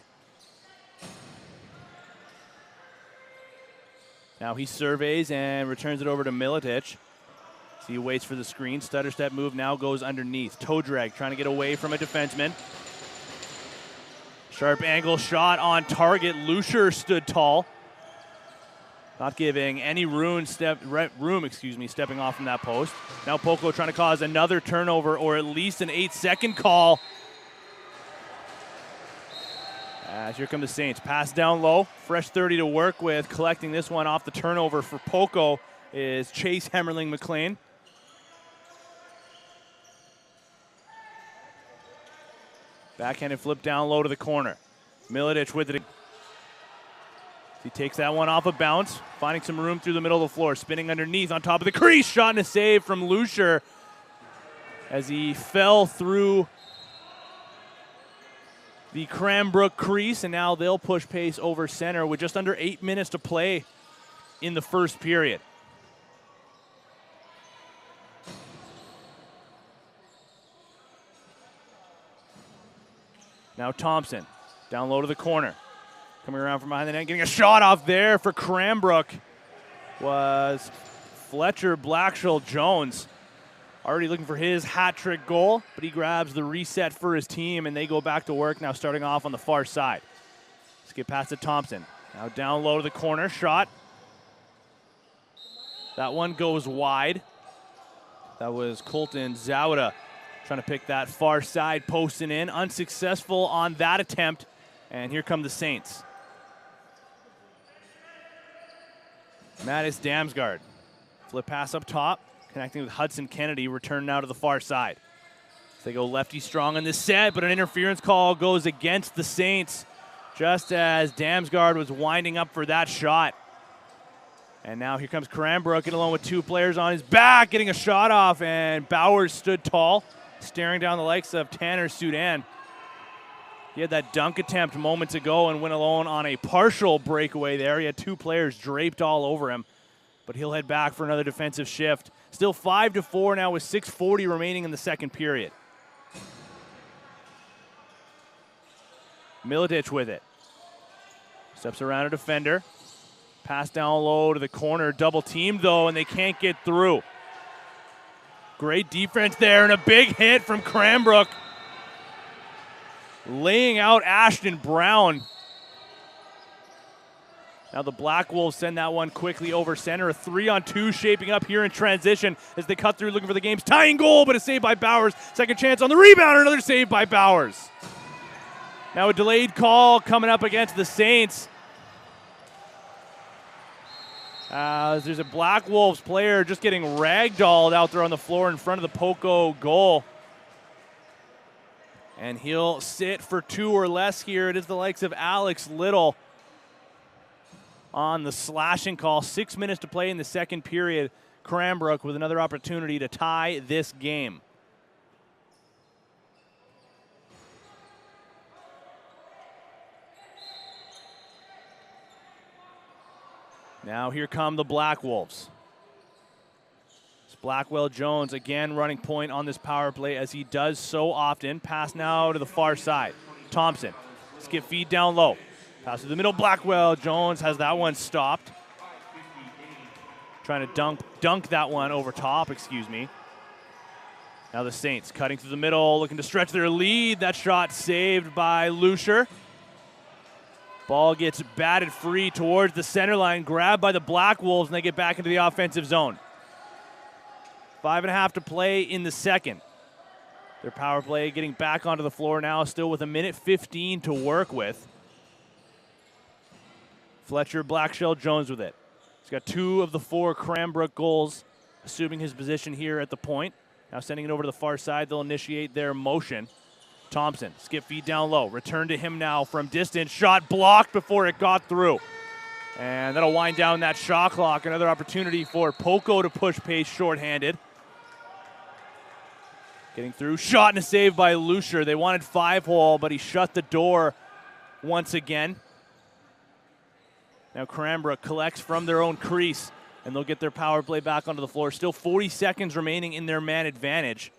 Now he surveys and returns it over to Miletic. So he waits for the screen. Stutter step move now goes underneath. Toe drag trying to get away from a defenseman. Sharp angle shot on target. Lucier stood tall. Not giving any room, stepping off from that post. Now Poco trying to cause another turnover or at least an 8-second call. As here come the Saints. Pass down low. Fresh 30 to work with. Collecting this one off the turnover for Poco is Chase Hemmerling McLean. Backhanded flip down low to the corner. Miletic with it. He takes that one off a bounce, finding some room through the middle of the floor, spinning underneath on top of the crease. Shot and a save from Lucier as he fell through the Cranbrook crease, and now they'll push pace over center with just under 8 minutes to play in the first period. Now Thompson, down low to the corner. Coming around from behind the net, getting a shot off there for Cranbrook was Fletcher Blackshill-Jones. Already looking for his hat-trick goal, but he grabs the reset for his team, and they go back to work now starting off on the far side. Let's get past to Thompson. Now down low to the corner, shot. That one goes wide. That was Colton Zawada trying to pick that far side, posting in. Unsuccessful on that attempt, and here come the Saints. Mattis Damsgaard. Flip pass up top, connecting with Hudson Kennedy. Return now to the far side. So they go lefty strong in this set, but an interference call goes against the Saints just as Damsgaard was winding up for that shot. And now here comes Cranbrook, in alone with two players on his back, getting a shot off, and Bowers stood tall, staring down the likes of Tanner Sudan. He had that dunk attempt moments ago and went alone on a partial breakaway there. He had two players draped all over him, but he'll head back for another defensive shift. Still 5-4 now with 6:40 remaining in the second period. Miletic with it. Steps around a defender. Pass down low to the corner. Double teamed though, and they can't get through. Great defense there, and a big hit from Cranbrook. Laying out Ashton Brown. Now the Black Wolves send that one quickly over center. A 3-on-2 shaping up here in transition as they cut through looking for the game's tying goal, but a save by Bowers. Second chance on the rebound, another save by Bowers. Now a delayed call coming up against the Saints. There's a Black Wolves player just getting ragdolled out there on the floor in front of the Poco goal. And he'll sit for 2 or less here. It is the likes of Alex Little on the slashing call. 6 minutes to play in the second period. Cranbrook with another opportunity to tie this game. Now here come the Black Wolves. Blackwell Jones again running point on this power play as he does so often. Pass now to the far side. Thompson, skip feed down low. Pass to the middle. Blackwell Jones has that one stopped. Trying to dunk that one over top, excuse me. Now the Saints cutting through the middle, looking to stretch their lead. That shot saved by Lucier. Ball gets batted free towards the center line, grabbed by the Black Wolves, and they get back into the offensive zone. 5.5 to play in the second. Their power play getting back onto the floor now, still with 1:15 to work with. Fletcher Blackshell-Jones with it. He's got 2 of the 4 Cranbrook goals, assuming his position here at the point. Now sending it over to the far side, they'll initiate their motion. Thompson, skip feed down low, return to him now from distance, shot blocked before it got through. And that'll wind down that shot clock. Another opportunity for Poco to push pace shorthanded. Getting through, shot and a save by Lucier. They wanted 5-hole, but he shut the door once again. Now Cranbrook collects from their own crease, and they'll get their power play back onto the floor. Still 40 seconds remaining in their man advantage.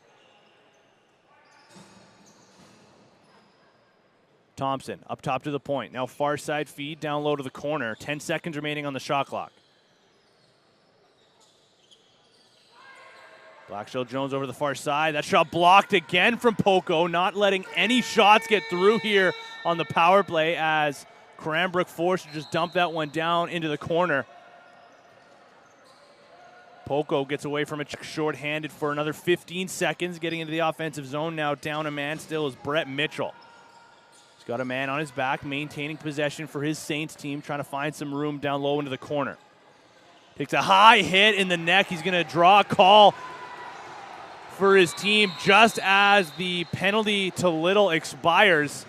Thompson up top to the point. Now far side feed down low to the corner. 10 seconds remaining on the shot clock. Blackshell-Jones over the far side. That shot blocked again from Poco, not letting any shots get through here on the power play as Cranbrook forced to just dump that one down into the corner. Poco gets away from it short-handed for another 15 seconds. Getting into the offensive zone now, down a man still is Brett Mitchell. He's got a man on his back, maintaining possession for his Saints team, trying to find some room down low into the corner. Takes a high hit in the neck. He's going to draw a call for his team just as the penalty to Little expires.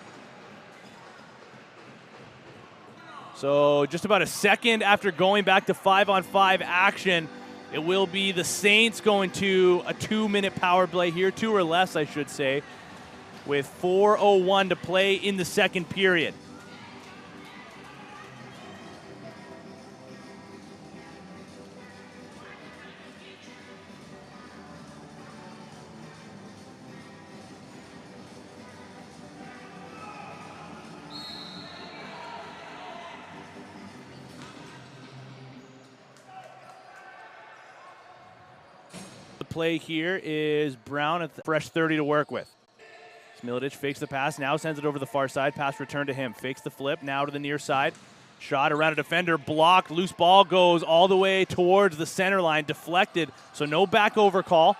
So just about a second after going back to 5-on-5 action, it will be the Saints going to a 2-minute power play here, 2 or less, I should say, with 4:01 to play in the second period. Play here is Brown at the fresh 30 to work with. Smiladich fakes the pass, now sends it over the far side. Pass return to him. Fakes the flip, now to the near side. Shot around a defender, blocked. Loose ball goes all the way towards the center line, deflected. So no back over call,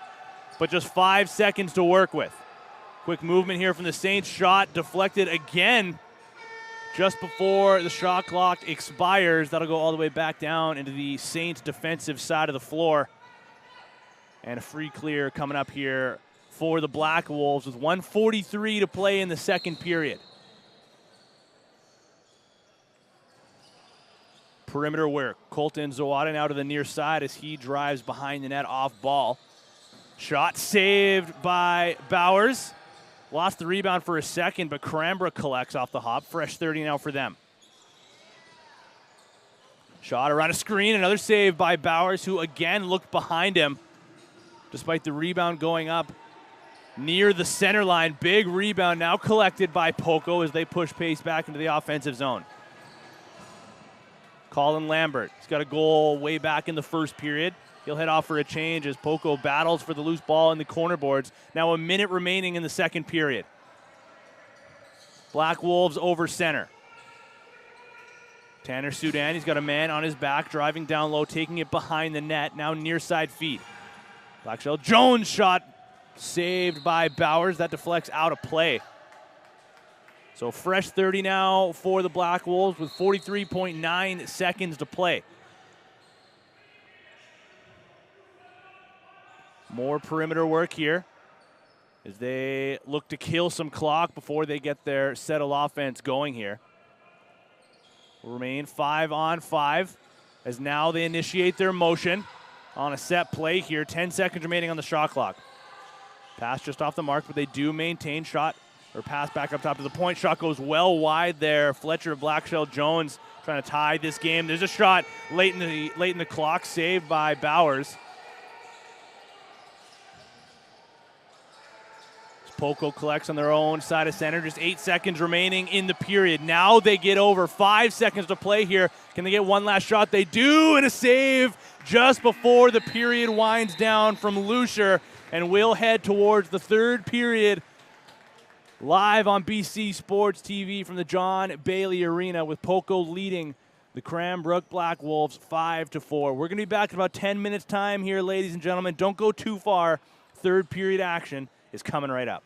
but just 5 seconds to work with. Quick movement here from the Saints. Shot deflected again just before the shot clock expires. That'll go all the way back down into the Saints defensive side of the floor. And a free clear coming up here for the Black Wolves with 1:43 to play in the second period. Perimeter work. Colton Zawada now to the near side as he drives behind the net off ball. Shot saved by Bowers. Lost the rebound for a second, but Cranbrook collects off the hop. Fresh 30 now for them. Shot around a screen. Another save by Bowers, who again looked behind him. Despite the rebound going up near the center line. Big rebound now collected by Poco as they push pace back into the offensive zone. Colin Lambert, he's got a goal way back in the first period. He'll head off for a change as Poco battles for the loose ball in the corner boards. Now a minute remaining in the second period. Black Wolves over center. Tanner Sudan, he's got a man on his back, driving down low, taking it behind the net, now near side feed. Blackshell-Jones shot saved by Bowers. That deflects out of play. So fresh 30 now for the Black Wolves with 43.9 seconds to play. More perimeter work here as they look to kill some clock before they get their settle offense going here. Will remain 5-on-5 as now they initiate their motion on a set play here. 10 seconds remaining on the shot clock. Pass just off the mark, but they do maintain shot, or pass back up top to the point. Shot goes well wide there. Fletcher Blackshell-Jones trying to tie this game. There's a shot late in the clock, saved by Bowers. Poco collects on their own side of center. Just 8 seconds remaining in the period. Now they get over. 5 seconds to play here. Can they get one last shot? They do, and a save just before the period winds down from Lucier. And we'll head towards the third period live on BC Sports TV from the John Bailey Arena with Poco leading the Cranbrook Black Wolves 5-4. We're going to be back in about 10 minutes time here, ladies and gentlemen. Don't go too far. Third period action is coming right up.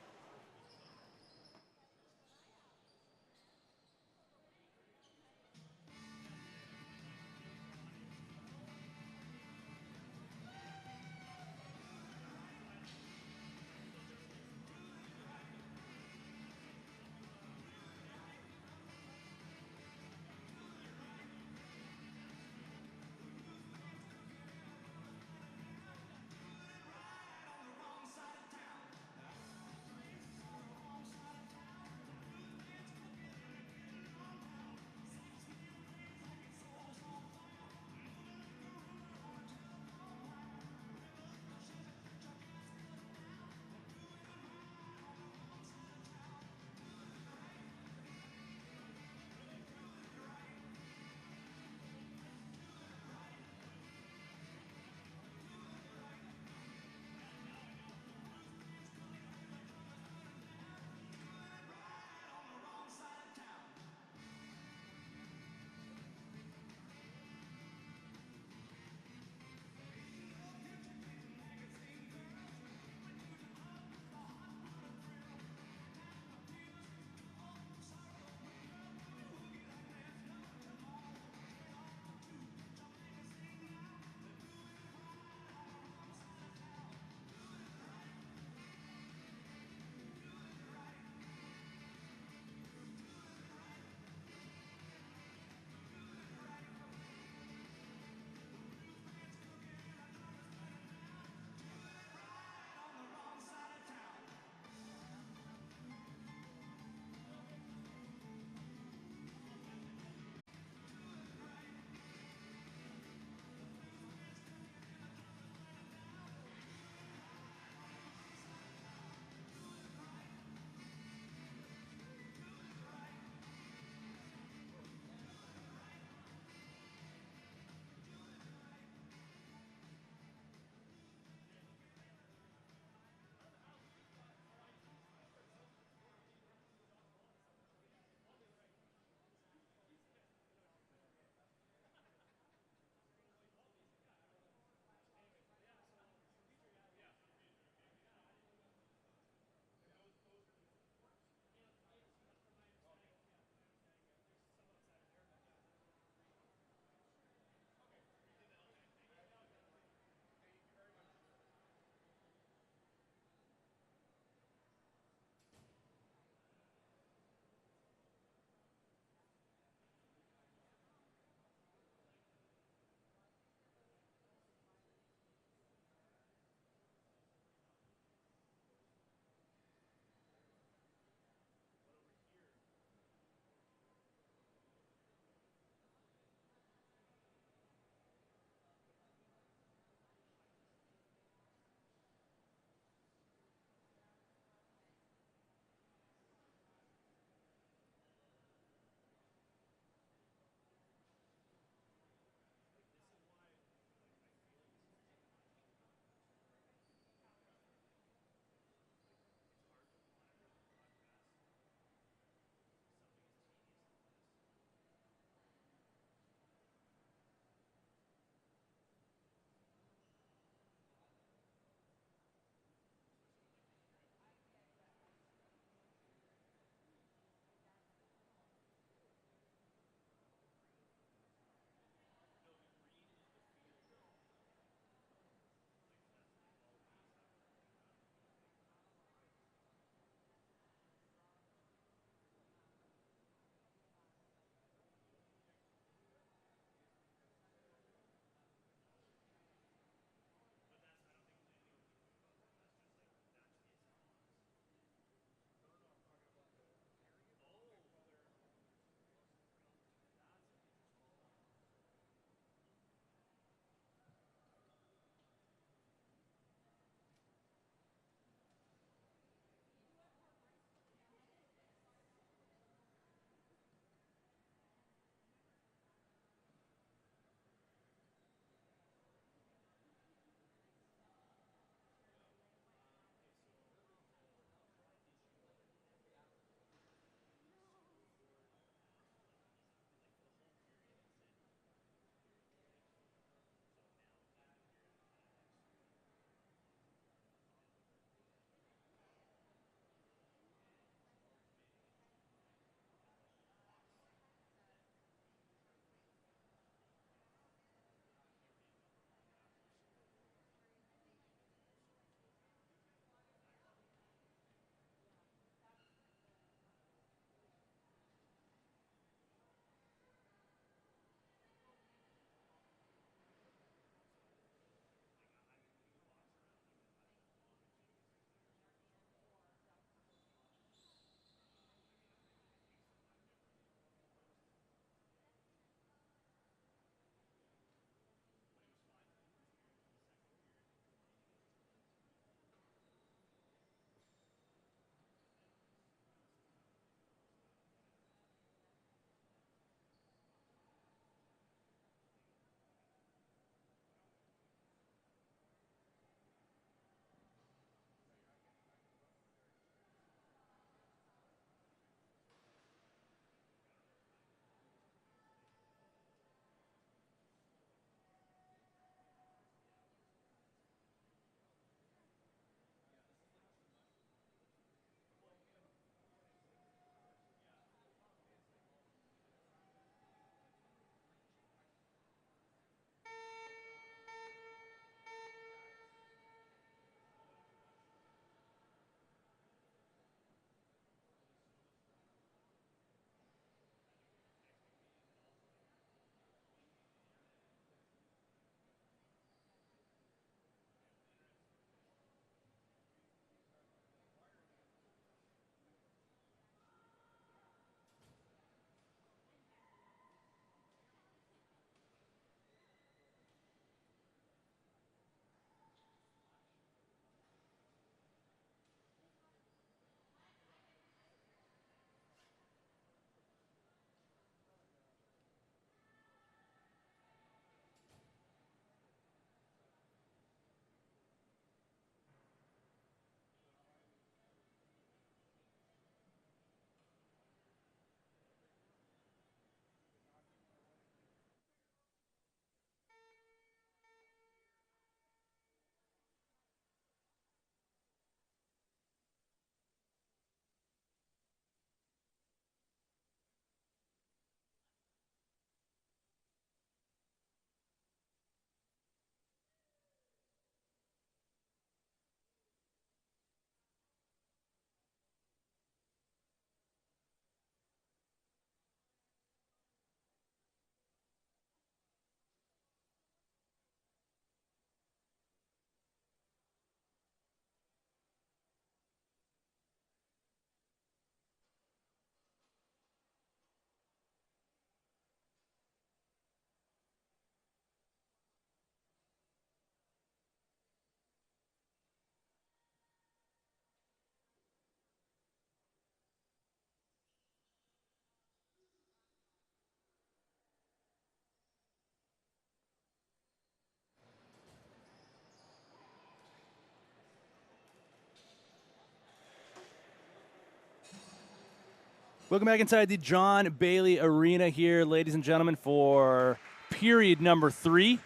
Welcome back inside the John Bailey Arena here, ladies and gentlemen, for period number 3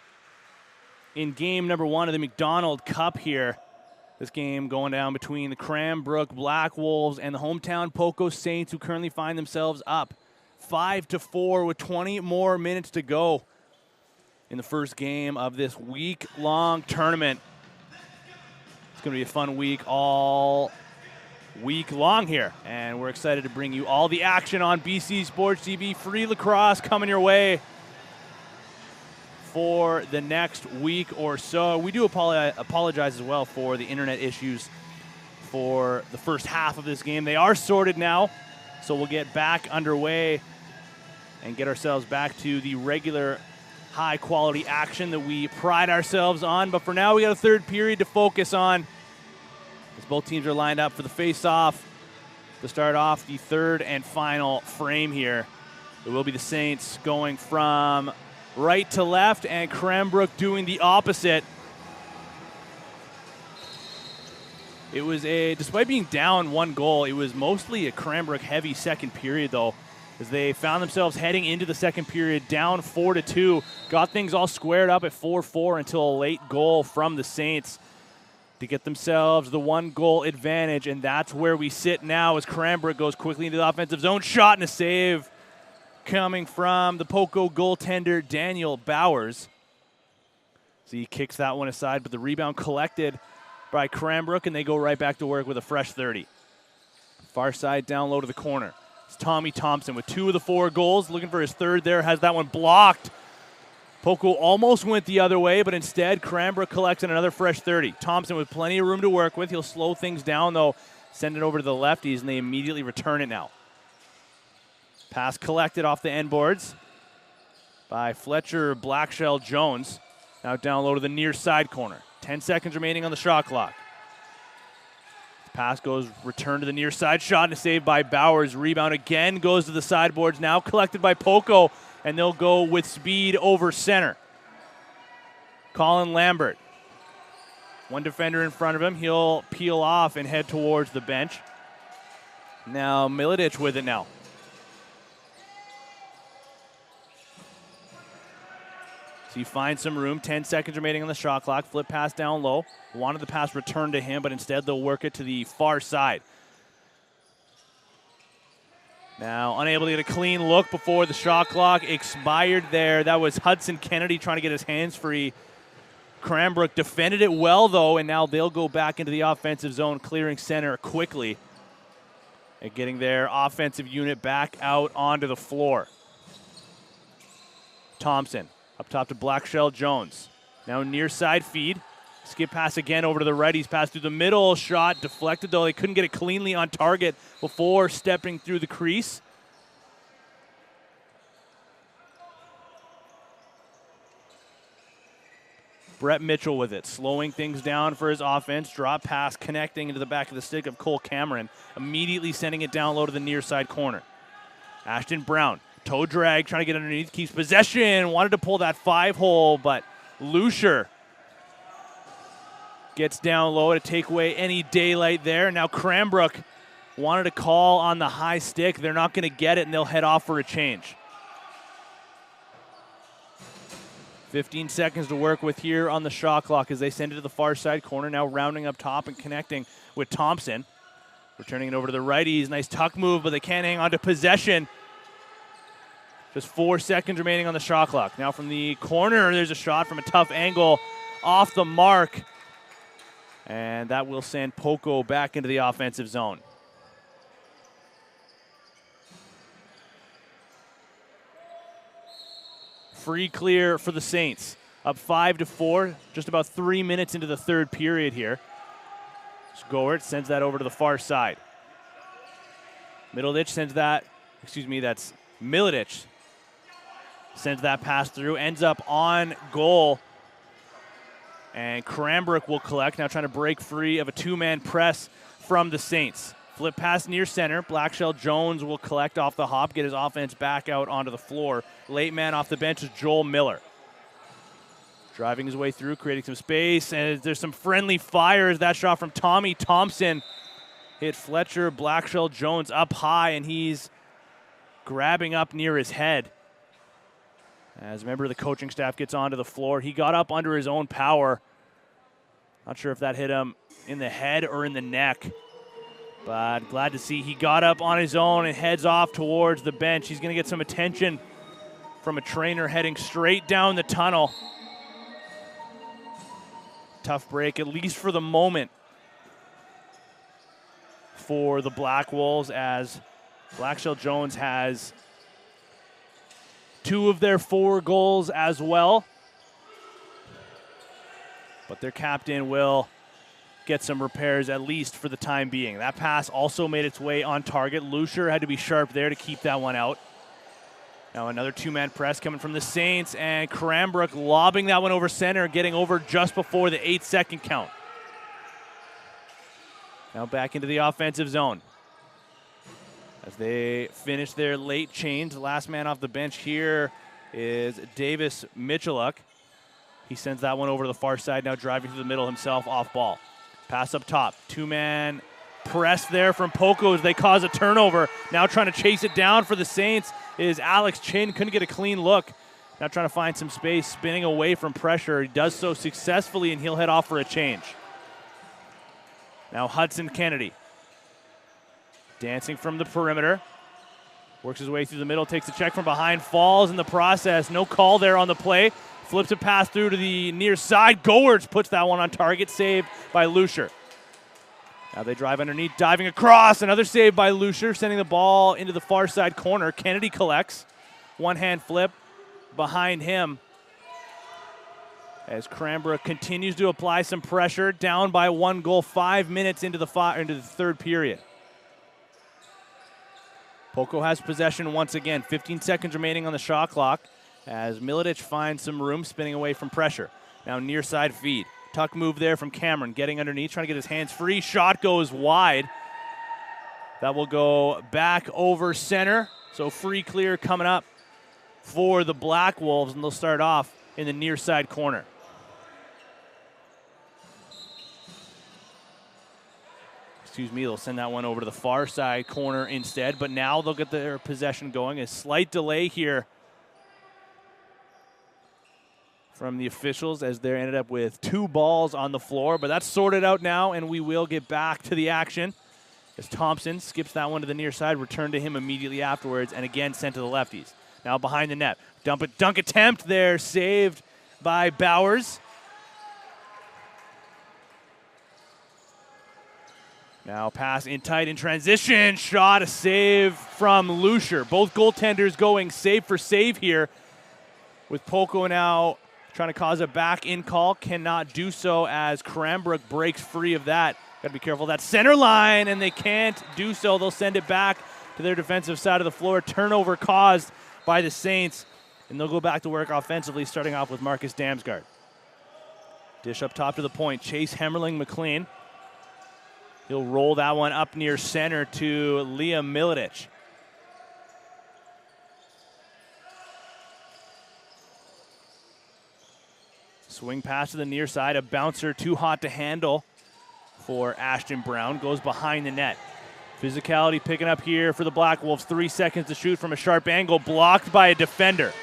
in game number 1 of the MacDonaldCup here. This game going down between the Cranbrook Black Wolves and the hometown Poco Saints, who currently find themselves up 5-4 with 20 more minutes to go in the first game of this week-long tournament. It's going to be a fun week all week long here, and we're excited to bring you all the action on BC Sports TV. Free lacrosse coming your way for the next week or so. We do apologize as well for the internet issues for the first half of this game. They are sorted now, so we'll get back underway and get ourselves back to the regular high-quality action that we pride ourselves on. But for now, we got a third period to focus on, as both teams are lined up for the face-off to start off the third and final frame here. It will be the Saints going from right to left and Cranbrook doing the opposite. It was despite being down 1 goal, it was mostly a Cranbrook-heavy second period, though, as they found themselves heading into the second period down 4-2. Got things all squared up at 4-4 until a late goal from the Saints to get themselves the 1-goal advantage, and that's where we sit now as Cranbrook goes quickly into the offensive zone. Shot and a save coming from the Poco goaltender, Daniel Bowers. So he kicks that one aside, but the rebound collected by Cranbrook, and they go right back to work with a fresh 30. Far side down low to the corner. It's Tommy Thompson with 2 of the 4 goals, looking for his third there, has that one blocked. Poco almost went the other way, but instead Cranbrook collects another fresh 30. Thompson with plenty of room to work with. He'll slow things down, though, send it over to the lefties, and they immediately return it now. Pass collected off the end boards by Fletcher Blackshell Jones. Now down low to the near side corner. 10 seconds remaining on the shot clock. Pass goes, return to the near side. Shot and a save by Bowers. Rebound again goes to the sideboards. Now collected by Poco, and they'll go with speed over center. Colin Lambert. One defender in front of him. He'll peel off and head towards the bench. Now Milicic with it now. So he finds some room. 10 seconds remaining on the shot clock. Flip pass down low. Wanted the pass returned to him, but instead they'll work it to the far side. Now unable to get a clean look before the shot clock expired there. That was Hudson Kennedy trying to get his hands free. Cranbrook defended it well, though, and now they'll go back into the offensive zone, clearing center quickly and getting their offensive unit back out onto the floor. Thompson. Up top to Blackshell Jones. Now near side feed. Skip pass again over to the righties. Pass through the middle. Shot deflected, though. They couldn't get it cleanly on target before stepping through the crease. Brett Mitchell with it. Slowing things down for his offense. Drop pass connecting into the back of the stick of Cole Cameron. Immediately sending it down low to the near side corner. Ashton Brown. Toe drag, trying to get underneath, keeps possession. Wanted to pull that 5-hole, but Lucier gets down low to take away any daylight there. Now Cranbrook wanted to call on the high stick. They're not going to get it, and they'll head off for a change. 15 seconds to work with here on the shot clock as they send it to the far side corner. Now rounding up top and connecting with Thompson. Returning it over to the righties. Nice tuck move, but they can't hang on to possession. Just 4 seconds remaining on the shot clock. Now from the corner, there's a shot from a tough angle off the mark. And that will send Poco back into the offensive zone. Free clear for the Saints. Up 5-4, just about 3 minutes into the third period here. Skowert sends that over to the far side. Milicic sends that, that's Milicic. Sends that pass through, ends up on goal. And Cranbrook will collect, now trying to break free of a 2-man press from the Saints. Flip pass near center. Blackshell Jones will collect off the hop, get his offense back out onto the floor. Late man off the bench is Joel Miller. Driving his way through, creating some space, and there's some friendly fires. That shot from Tommy Thompson hit Fletcher Blackshell Jones up high, and he's grabbing up near his head. As a member of the coaching staff gets onto the floor, he got up under his own power. Not sure if that hit him in the head or in the neck, but glad to see he got up on his own and heads off towards the bench. He's going to get some attention from a trainer heading straight down the tunnel. Tough break, at least for the moment, for the Black Wolves, as Blackshell Jones has 2 of their 4 goals as well. But their captain will get some repairs, at least for the time being. That pass also made its way on target. Lucier had to be sharp there to keep that one out. Now another 2-man press coming from the Saints, and Cranbrook lobbing that one over center, getting over just before the 8-second count. Now back into the offensive zone as they finish their late change. The last man off the bench here is Davis Michaluk. He sends that one over to the far side, now driving through the middle himself off ball. Pass up top. 2-man press there from Poco as they cause a turnover. Now trying to chase it down for the Saints is Alex Chin. Couldn't get a clean look. Now trying to find some space, spinning away from pressure. He does so successfully, and he'll head off for a change. Now Hudson Kennedy. Dancing from the perimeter. Works his way through the middle, takes a check from behind, falls in the process. No call there on the play. Flips a pass through to the near side. Goertz puts that one on target, saved by Lucier. Now they drive underneath, diving across. Another save by Lucier, sending the ball into the far side corner. Kennedy collects. One-hand flip behind him as Cranbrook continues to apply some pressure. Down by 1 goal, 5 minutes into the third period. Poco has possession once again. 15 seconds remaining on the shot clock as Milicic finds some room, spinning away from pressure. Now near side feed. Tuck move there from Cameron, getting underneath, trying to get his hands free. Shot goes wide. That will go back over center. So free clear coming up for the Black Wolves, and they'll start off in the near side corner. They'll send that one over to the far side corner instead, but now they'll get their possession going. A slight delay here from the officials as they ended up with 2 balls on the floor, but that's sorted out now, and we will get back to the action as Thompson skips that one to the near side, returned to him immediately afterwards, and again sent to the lefties. Now behind the net. Dunk attempt there, saved by Bowers. Now pass in tight in transition. Shot, a save from Lucier. Both goaltenders going save for save here, with Poco now trying to cause a back-in call. Cannot do so as Cranbrook breaks free of that. Got to be careful of that center line, and they can't do so. They'll send it back to their defensive side of the floor. Turnover caused by the Saints, and they'll go back to work offensively, starting off with Marcus Damsgaard. Dish up top to the point. Chase Hemmerling McLean. He'll roll that one up near center to Liam Milicic. Swing pass to the near side. A bouncer too hot to handle for Ashton Brown. Goes behind the net. Physicality picking up here for the Black Wolves. 3 seconds to shoot from a sharp angle. Blocked by a defender.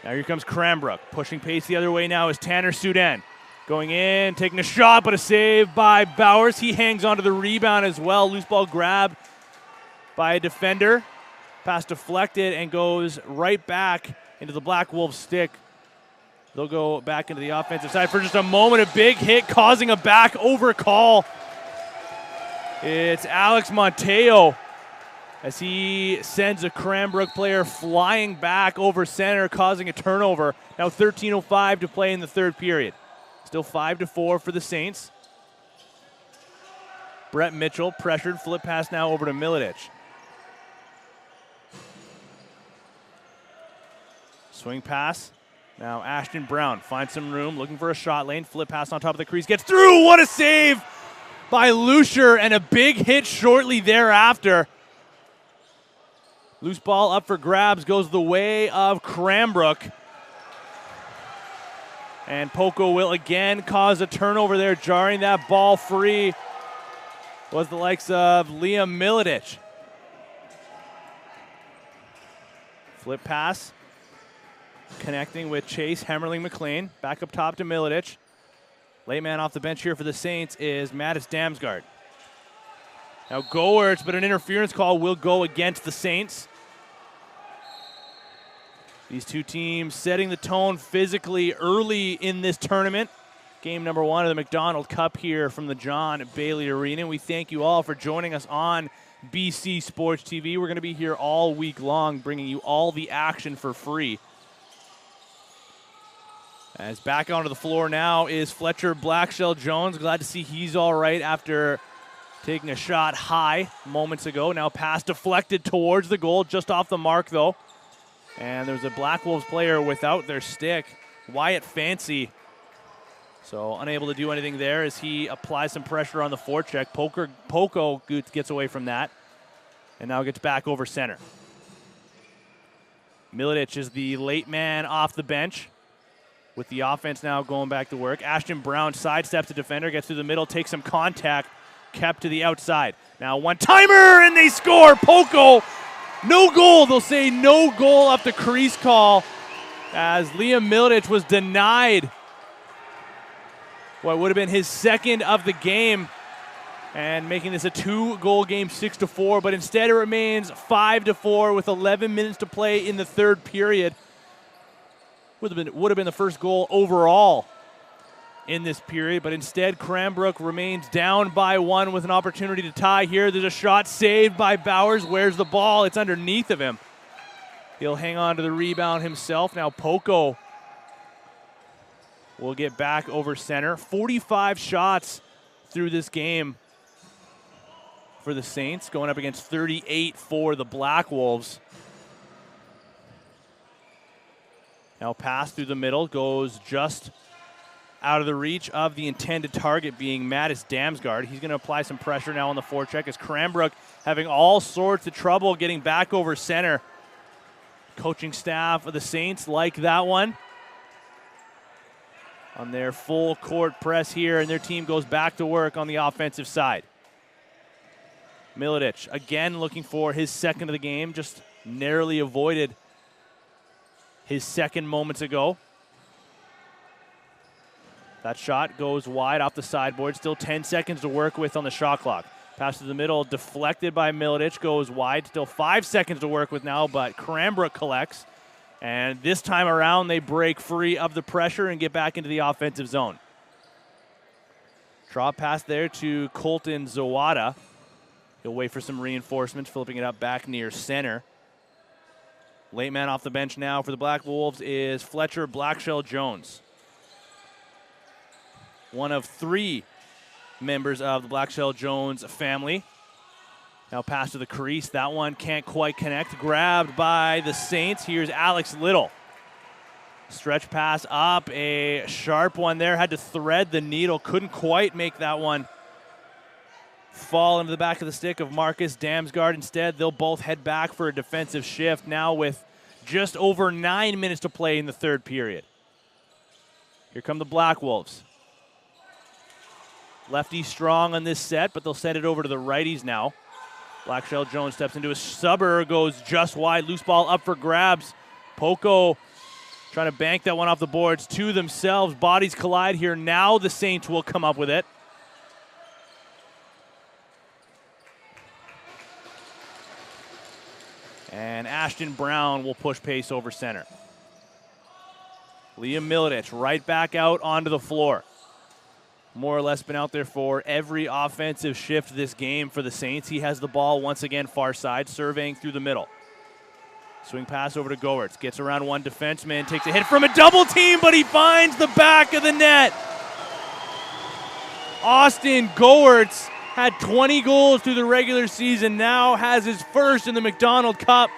Now here comes Cranbrook. Pushing pace the other way now is Tanner Sudan. Going in, taking a shot, but a save by Bowers. He hangs onto the rebound as well. Loose ball grab by a defender. Pass deflected and goes right back into the Black Wolves stick. They'll go back into the offensive side for just a moment. A big hit causing a back over call. It's Alex Monteo as he sends a Cranbrook player flying back over center, causing a turnover. Now 13:05 to play in the third period. Still 5-4 for the Saints. Brett Mitchell pressured, flip pass now over to Milicic. Swing pass. Now Ashton Brown finds some room, looking for a shot lane. Flip pass on top of the crease, gets through. What a save by Lucier, and a big hit shortly thereafter. Loose ball up for grabs, goes the way of Cranbrook. And Poco will again cause a turnover there, jarring that ball free. Was the likes of Liam Milicic. Flip pass. Connecting with Chase Hemmerling McLean. Back up top to Miletich. Late man off the bench here for the Saints is Mattis Damsgaard. Now Goertz, but an interference call will go against the Saints. These two teams setting the tone physically early in this tournament. Game number 1 of the MacDonald Cup here from the John Bailey Arena. We thank you all for joining us on BC Sports TV. We're going to be here all week long bringing you all the action for free. As back onto the floor now is Fletcher Blackshell Jones. Glad to see he's all right after taking a shot high moments ago. Now pass deflected towards the goal, just off the mark though. And there's a Black Wolves player without their stick, Wyatt Fancy. So unable to do anything there as he applies some pressure on the forecheck. Poco gets away from that and now gets back over center. Miletich is the late man off the bench with the offense now going back to work. Ashton Brown sidesteps the defender, gets through the middle, takes some contact, kept to the outside. Now one-timer and they score. Poco, no goal. They'll say no goal up the crease call as Liam Miletich was denied what would have been his second of the game and making this a 2-goal game, 6-4, but instead it remains 5-4 with 11 minutes to play in the third period. Would have been the first goal overall in this period, but instead Cranbrook remains down by 1 with an opportunity to tie here. There's a shot saved by Bowers. Where's the ball? It's underneath of him. He'll hang on to the rebound himself. Now Poco will get back over center. 45 shots through this game for the Saints, going up against 38 for the Black Wolves. Now pass through the middle, goes just out of the reach of the intended target being Mattis Damsgaard. He's going to apply some pressure now on the forecheck as Cranbrook having all sorts of trouble getting back over center. Coaching staff of the Saints like that one on their full court press here, and their team goes back to work on the offensive side. Miletich again looking for his second of the game, just narrowly avoided his second moments ago. That shot goes wide off the sideboard. Still 10 seconds to work with on the shot clock. Pass to the middle, deflected by Miletich, goes wide. Still 5 seconds to work with now, but Cranbrook collects. And this time around, they break free of the pressure and get back into the offensive zone. Drop pass there to Colton Zawada. He'll wait for some reinforcements, flipping it up back near center. Late man off the bench now for the Black Wolves is Fletcher Blackshell Jones. One of 3 members of the Blackshell Jones family. Now pass to the crease. That one can't quite connect. Grabbed by the Saints. Here's Alex Little. Stretch pass up. A sharp one there. Had to thread the needle. Couldn't quite make that one fall into the back of the stick of Marcus Damsgaard. Instead, they'll both head back for a defensive shift now with just over 9 minutes to play in the third period. Here come the Black Wolves. Lefty strong on this set, but they'll send it over to the righties now. Blackshell Jones steps into a subber, goes just wide. Loose ball up for grabs. Poco trying to bank that one off the boards to themselves. Bodies collide here. Now the Saints will come up with it. And Ashton Brown will push pace over center. Liam Miletich right back out onto the floor. More or less been out there for every offensive shift this game for the Saints. He has the ball once again far side, surveying through the middle. Swing pass over to Goertz. Gets around one defenseman, takes a hit from a double team, but he finds the back of the net. Austin Goertz had 20 goals through the regular season, now has his first in the MacDonald Cup.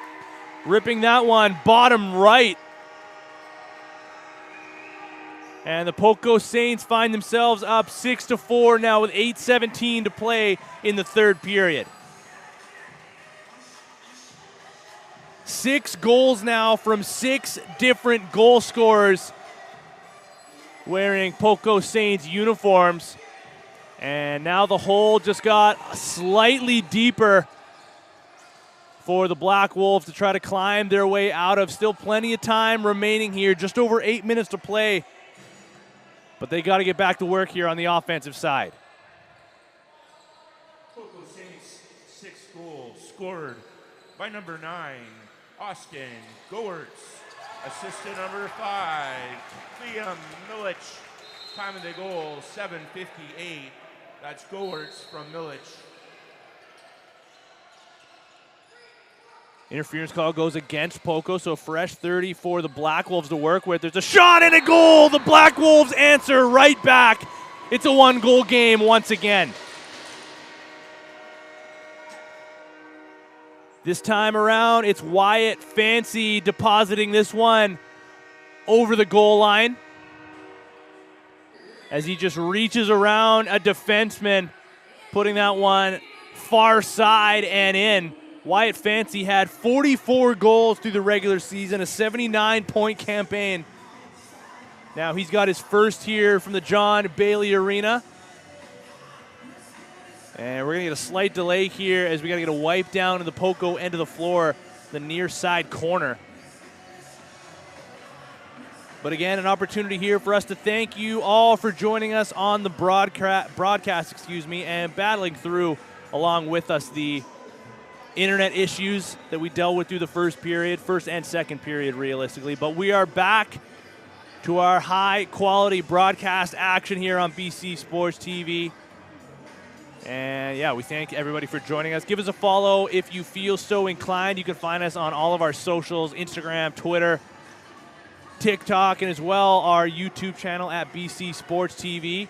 Ripping that one bottom right. And the Poco Saints find themselves up 6-4 now with 8:17 to play in the third period. 6 goals now from 6 different goal scorers wearing Poco Saints uniforms. And now the hole just got slightly deeper for the Black Wolves to try to climb their way out of. Still plenty of time remaining here, just over 8 minutes to play. But they got to get back to work here on the offensive side. Poco Saints 6 goals scored by number 9, Austin Goertz. Assist to number 5, Liam Milich. Time of the goal, 7:58. That's Goertz from Milich. Interference call goes against Poco, so fresh 30 for the Black Wolves to work with. There's a shot and a goal. The Black Wolves answer right back. It's a 1-goal game once again. This time around, it's Wyatt Fancy depositing this one over the goal line as he just reaches around a defenseman, putting that one far side and in. Wyatt Fancy had 44 goals through the regular season, a 79-point campaign. Now he's got his first here from the John Bailey Arena. And we're going to get a slight delay here as we got to get a wipe down to the Poco end of the floor, the near side corner. But again, an opportunity here for us to thank you all for joining us on the broadcast, and battling through along with us the internet issues that we dealt with through the first and second period realistically. But we are back to our high quality broadcast action here on BC Sports TV. And yeah, we thank everybody for joining us. Give us a follow if you feel so inclined. You can find us on all of our socials, Instagram, Twitter, TikTok, and as well our YouTube channel at BC Sports TV.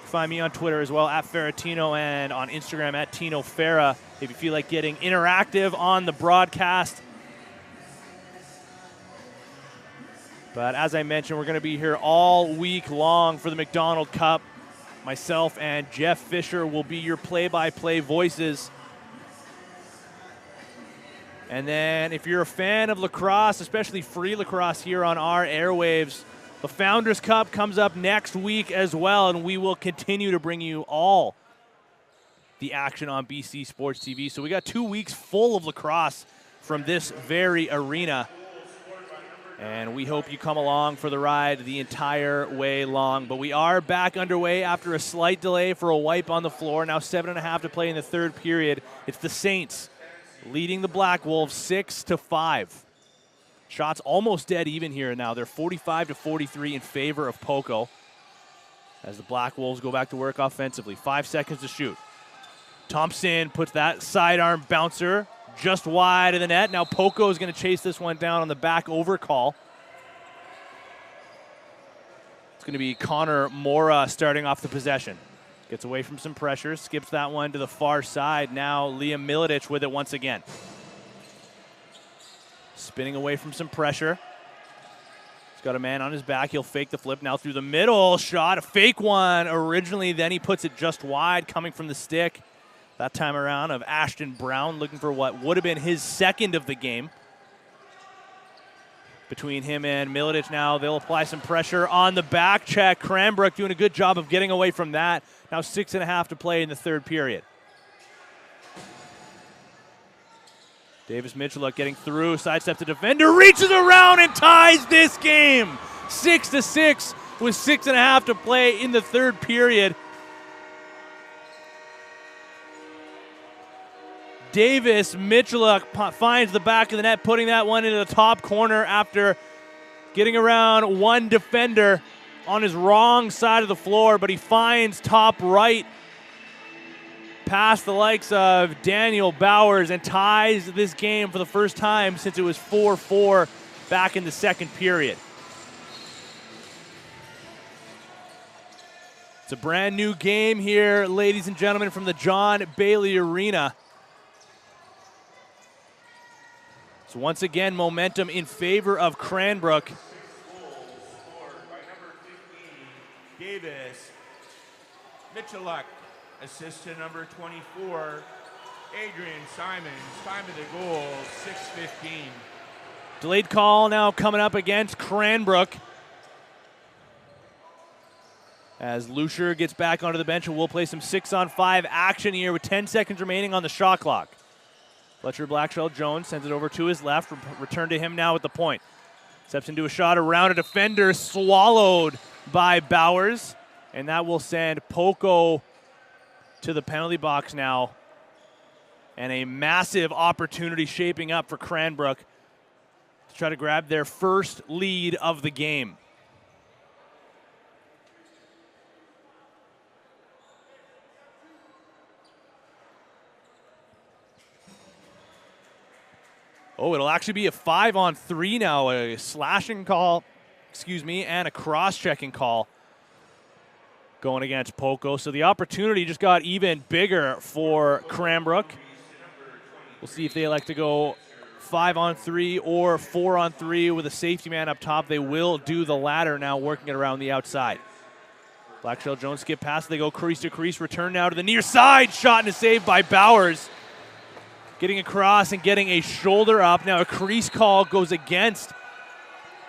Find me on Twitter as well, at Ferratino, and on Instagram at Tino Ferra if you feel like getting interactive on the broadcast. But as I mentioned, we're going to be here all week long for the MacDonaldCup. Myself and Jeff Fisher will be your play-by-play voices. And then if you're a fan of lacrosse, especially free lacrosse here on our airwaves, the Founders Cup comes up next week as well, and we will continue to bring you all the action on BC Sports TV. So we got 2 weeks full of lacrosse from this very arena, and we hope you come along for the ride the entire way long. But we are back underway after a slight delay for a wipe on the floor. Now 7.5 to play in the third period. It's the Saints leading the Black Wolves 6-5. Shots almost dead even here now. They're 45-43 in favor of Poco as the Black Wolves go back to work offensively. 5 seconds to shoot. Thompson puts that sidearm bouncer just wide of the net. Now Poco is going to chase this one down on the back over call. It's going to be Connor Mora starting off the possession. Gets away from some pressure, skips that one to the far side. Now Liam Milich with it once again. Spinning away from some pressure. He's got a man on his back. He'll fake the flip now through the middle. Shot, a fake one originally. Then he puts it just wide coming from the stick. That time around of Ashton Brown looking for what would have been his second of the game. Between him and Milich now, they'll apply some pressure on the back check. Cranbrook doing a good job of getting away from that. Now 6.5 to play in the third period. Davis Mitchelluk getting through, sidestep the defender, reaches around and ties this game. 6-6 with 6.5 to play in the third period. Davis Mitchelluk finds the back of the net, putting that one into the top corner after getting around one defender on his wrong side of the floor, but he finds top right past the likes of Daniel Bowers and ties this game for the first time since it was 4-4 back in the second period. It's a brand new game here, ladies and gentlemen, from the John Bailey Arena. So once again, momentum in favor of Cranbrook. Davis Mitchelluk. Assist to number 24, Adrian Simons. Time of the goal, 6:15. Delayed call now coming up against Cranbrook. As Lucier gets back onto the bench, and we'll play some 6-on-5 action here with 10 seconds remaining on the shot clock. Fletcher Blackshell Jones sends it over to his left. Return to him now at the point. Steps into a shot around a defender, swallowed by Bowers. And that will send Poco to the penalty box now. And a massive opportunity shaping up for Cranbrook to try to grab their first lead of the game. Oh, it'll actually be a 5-on-3 now, a slashing call, and a cross-checking call going against Poco. So the opportunity just got even bigger for Cranbrook. We'll see if they elect to go 5-on-3 or 4-on-3 with a safety man up top. They will do the latter now, working it around the outside. Blackshell Jones skip past. They go crease to crease. Return now to the near side. Shot and a save by Bowers. Getting across and getting a shoulder up. Now a crease call goes against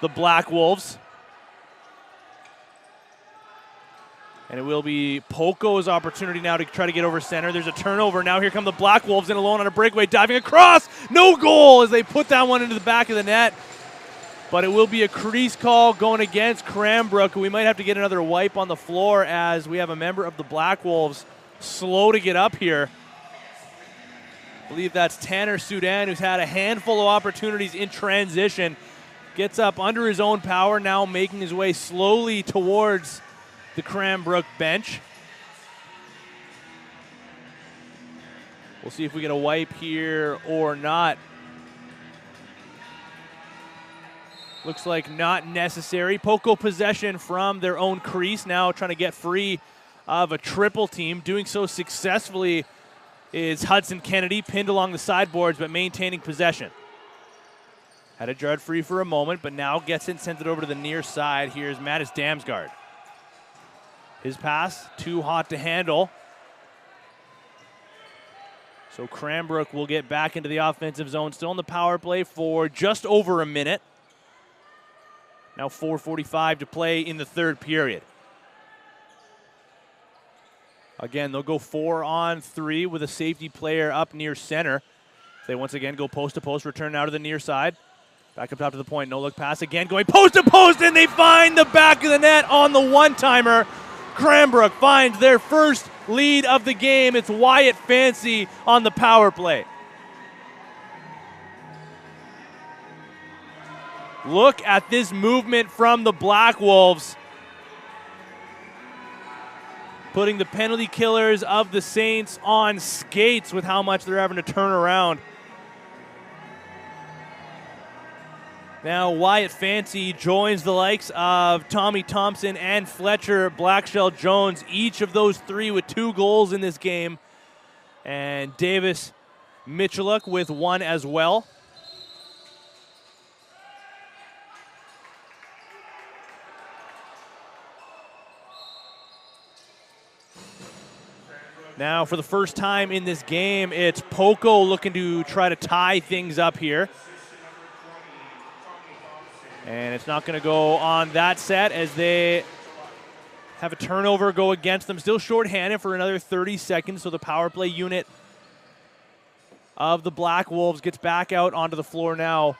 the Black Wolves. And it will be Poco's opportunity now to try to get over center. There's a turnover. Now here come the Black Wolves in alone on a breakaway, diving across. No goal as they put that one into the back of the net. But it will be a crease call going against Cranbrook. We might have to get another wipe on the floor as we have a member of the Black Wolves slow to get up here. I believe that's Tanner Sudan, who's had a handful of opportunities in transition. Gets up under his own power, now making his way slowly towards the Cranbrook bench. We'll see if we get a wipe here or not. Looks like not necessary. Poco possession from their own crease, now trying to get free of a triple team. Doing so successfully is Hudson Kennedy, pinned along the sideboards but maintaining possession. Had it jarred free for a moment, but now gets it, sends it over to the near side. Here's Mattis Damsgaard. His pass, too hot to handle. So Cranbrook will get back into the offensive zone, still in the power play for just over a minute. Now 4:45 to play in the third period. Again, they'll go 4-on-3 with a safety player up near center. They once again go post to post, return now to the near side. Back up top to the point, no look pass again, going post to post, and they find the back of the net on the one-timer. Cranbrook finds their first lead of the game. It's Wyatt Fancy on the power play. Look at this movement from the Black Wolves, putting the penalty killers of the Saints on skates with how much they're having to turn around. Now Wyatt Fancy joins the likes of Tommy Thompson and Fletcher Blackshell Jones, each of those three with 2 goals in this game, and Davis Michaluk with 1 as well. Now, for the first time in this game, it's Poco looking to try to tie things up here. And it's not going to go on that set as they have a turnover go against them. Still shorthanded for another 30 seconds, so the power play unit of the Black Wolves gets back out onto the floor now.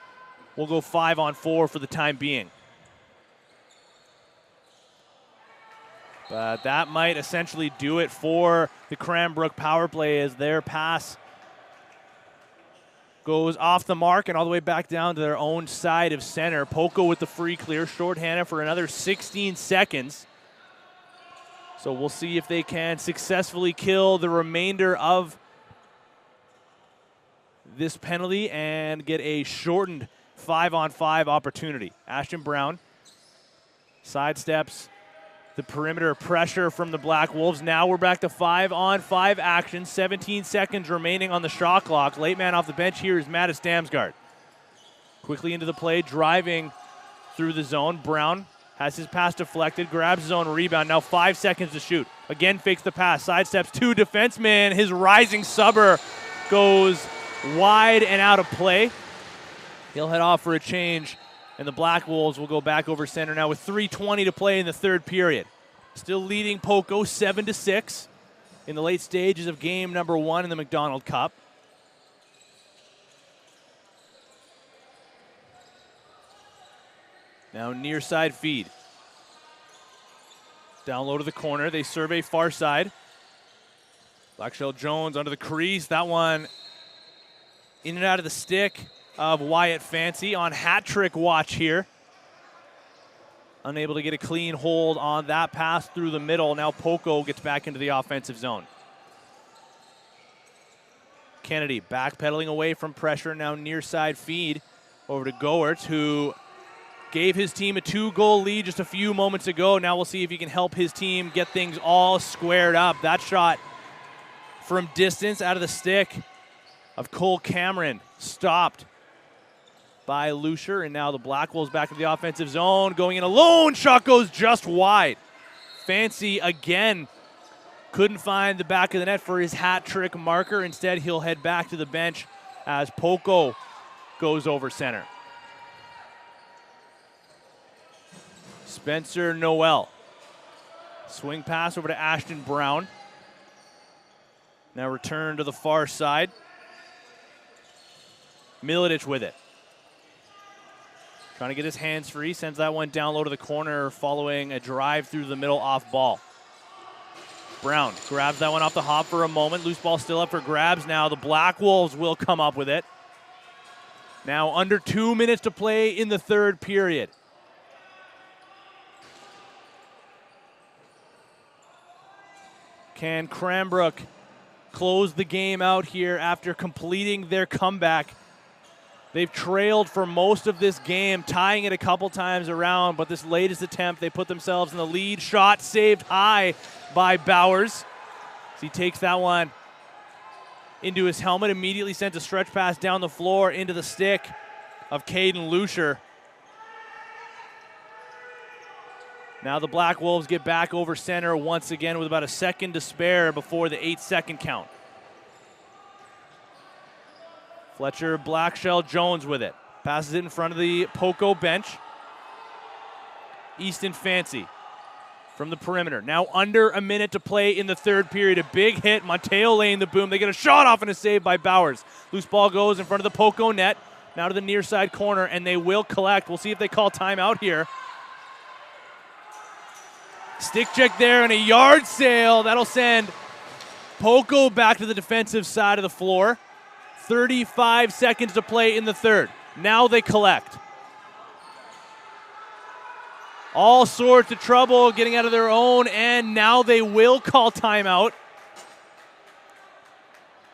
We'll go 5-on-4 for the time being. But that might essentially do it for the Cranbrook power play as their pass goes off the mark and all the way back down to their own side of center. Poco with the free clear, shorthanded for another 16 seconds. So we'll see if they can successfully kill the remainder of this penalty and get a shortened 5-on-5 opportunity. Ashton Brown sidesteps the perimeter pressure from the Black Wolves. Now we're back to 5-on-5 action. 17 seconds remaining on the shot clock. Late man off the bench here is Mattis Damsgaard. Quickly into the play, driving through the zone. Brown has his pass deflected, grabs his own rebound. Now 5 seconds to shoot. Again fakes the pass, sidesteps 2 defensemen. His rising subber goes wide and out of play. He'll head off for a change, and the Black Wolves will go back over center now with 3:20 to play in the third period. Still leading Poco 7-6 in the late stages of game number 1 in the MacDonald Cup. Now near side feed. Down low to the corner. They survey far side. Blackshell Jones under the crease. That one in and out of the stick of Wyatt Fancy on hat trick watch here. Unable to get a clean hold on that pass through the middle. Now Poco gets back into the offensive zone. Kennedy backpedaling away from pressure. Now near side feed over to Goertz, who gave his team a 2-goal lead just a few moments ago. Now we'll see if he can help his team get things all squared up. That shot from distance out of the stick of Cole Cameron stopped by Lucier, and now the Black Wolves back in the offensive zone. Going in alone, shot goes just wide. Fancy again couldn't find the back of the net for his hat trick marker. Instead, he'll head back to the bench as Poco goes over center. Spencer Noel. Swing pass over to Ashton Brown. Now return to the far side. Miletich with it. Trying to get his hands free. Sends that one down low to the corner following a drive through the middle off ball. Brown grabs that one off the hop for a moment. Loose ball still up for grabs now. The Black Wolves will come up with it. Now under 2 minutes to play in the third period. Can Cranbrook close the game out here after completing their comeback? They've trailed for most of this game, tying it a couple times around, but this latest attempt, they put themselves in the lead. Shot saved high by Bowers. So he takes that one into his helmet, immediately sends a stretch pass down the floor into the stick of Caden Lucier. Now the Black Wolves get back over center once again with about a second to spare before the 8-second count. Fletcher Blackshell Jones with it. Passes it in front of the Poco bench. Easton Fancy from the perimeter. Now under a minute to play in the third period. A big hit. Mateo laying the boom. They get a shot off and a save by Bowers. Loose ball goes in front of the Poco net. Now to the near side corner, and they will collect. We'll see if they call timeout here. Stick check there and a yard sale. That'll send Poco back to the defensive side of the floor. 35 seconds to play in the third. Now they collect. All sorts of trouble getting out of their own, and now they will call timeout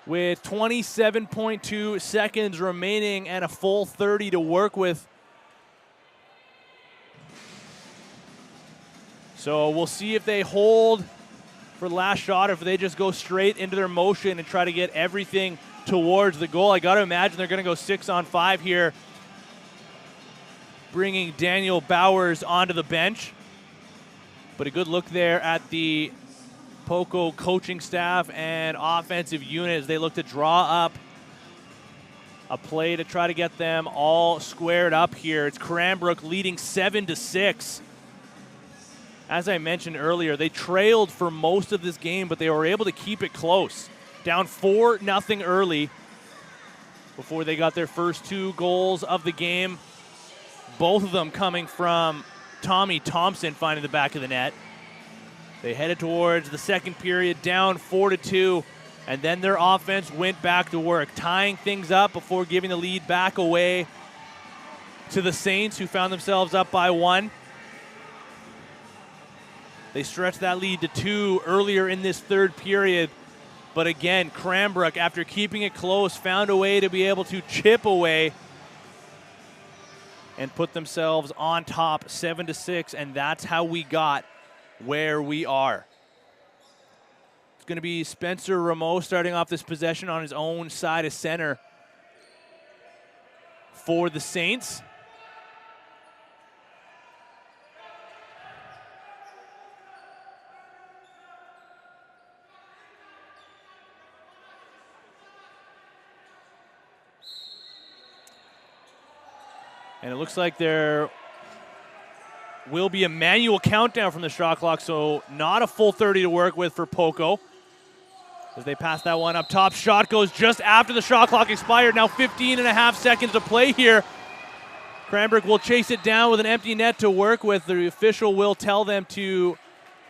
with 27.2 seconds remaining and a full 30 to work with. So we'll see if they hold for the last shot or if they just go straight into their motion and try to get everything towards the goal. I got to imagine they're going to go 6-on-5 here, bringing Daniel Bowers onto the bench. But a good look there at the Poco coaching staff and offensive unit as they look to draw up a play to try to get them all squared up here. It's Cranbrook leading 7-6. As I mentioned earlier, they trailed for most of this game, but they were able to keep it close. Down 4-0 early before they got their first 2 goals of the game. Both of them coming from Tommy Thompson finding the back of the net. They headed towards the second period down 4-2, and then their offense went back to work, tying things up before giving the lead back away to the Saints, who found themselves up by 1. They stretched that lead to 2 earlier in this third period. But again, Cranbrook, after keeping it close, found a way to be able to chip away and put themselves on top 7-6, and that's how we got where we are. It's going to be Spencer Rameau starting off this possession on his own side of center for the Saints. And it looks like there will be a manual countdown from the shot clock, so not a full 30 to work with for Poco. As they pass that one up top, shot goes just after the shot clock expired. Now 15.5 seconds to play here. Cranbrook will chase it down with an empty net to work with. The official will tell them to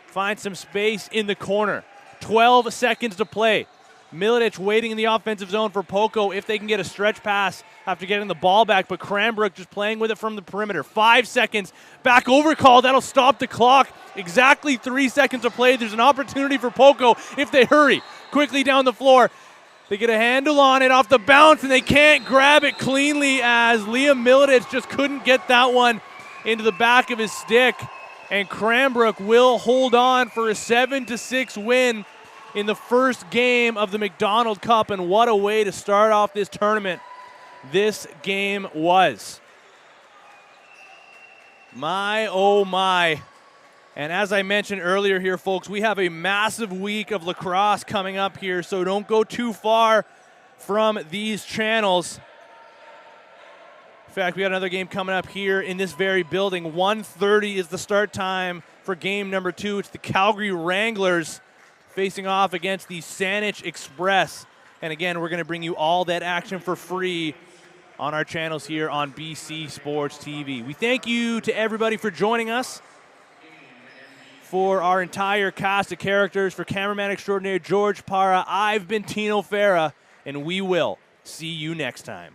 find some space in the corner. 12 seconds to play. Milicic waiting in the offensive zone for Poco if they can get a stretch pass after getting the ball back, but Cranbrook just playing with it from the perimeter. 5 seconds, back over call, that'll stop the clock. Exactly 3 seconds to play. There's an opportunity for Poco if they hurry. Quickly down the floor. They get a handle on it off the bounce, and they can't grab it cleanly as Liam Milicic just couldn't get that one into the back of his stick. And Cranbrook will hold on for a 7-6 win in the first game of the MacDonald Cup, and what a way to start off this tournament this game was. My, oh my. And as I mentioned earlier here, folks, we have a massive week of lacrosse coming up here, so don't go too far from these channels. In fact, we got another game coming up here in this very building. 1:30 is the start time for game number 2. It's the Calgary Wranglers facing off against the Saanich Express. And again, we're going to bring you all that action for free on our channels here on BC Sports TV. We thank you to everybody for joining us. For our entire cast of characters, for cameraman extraordinaire George Para, I've been Tino Farah, and we will see you next time.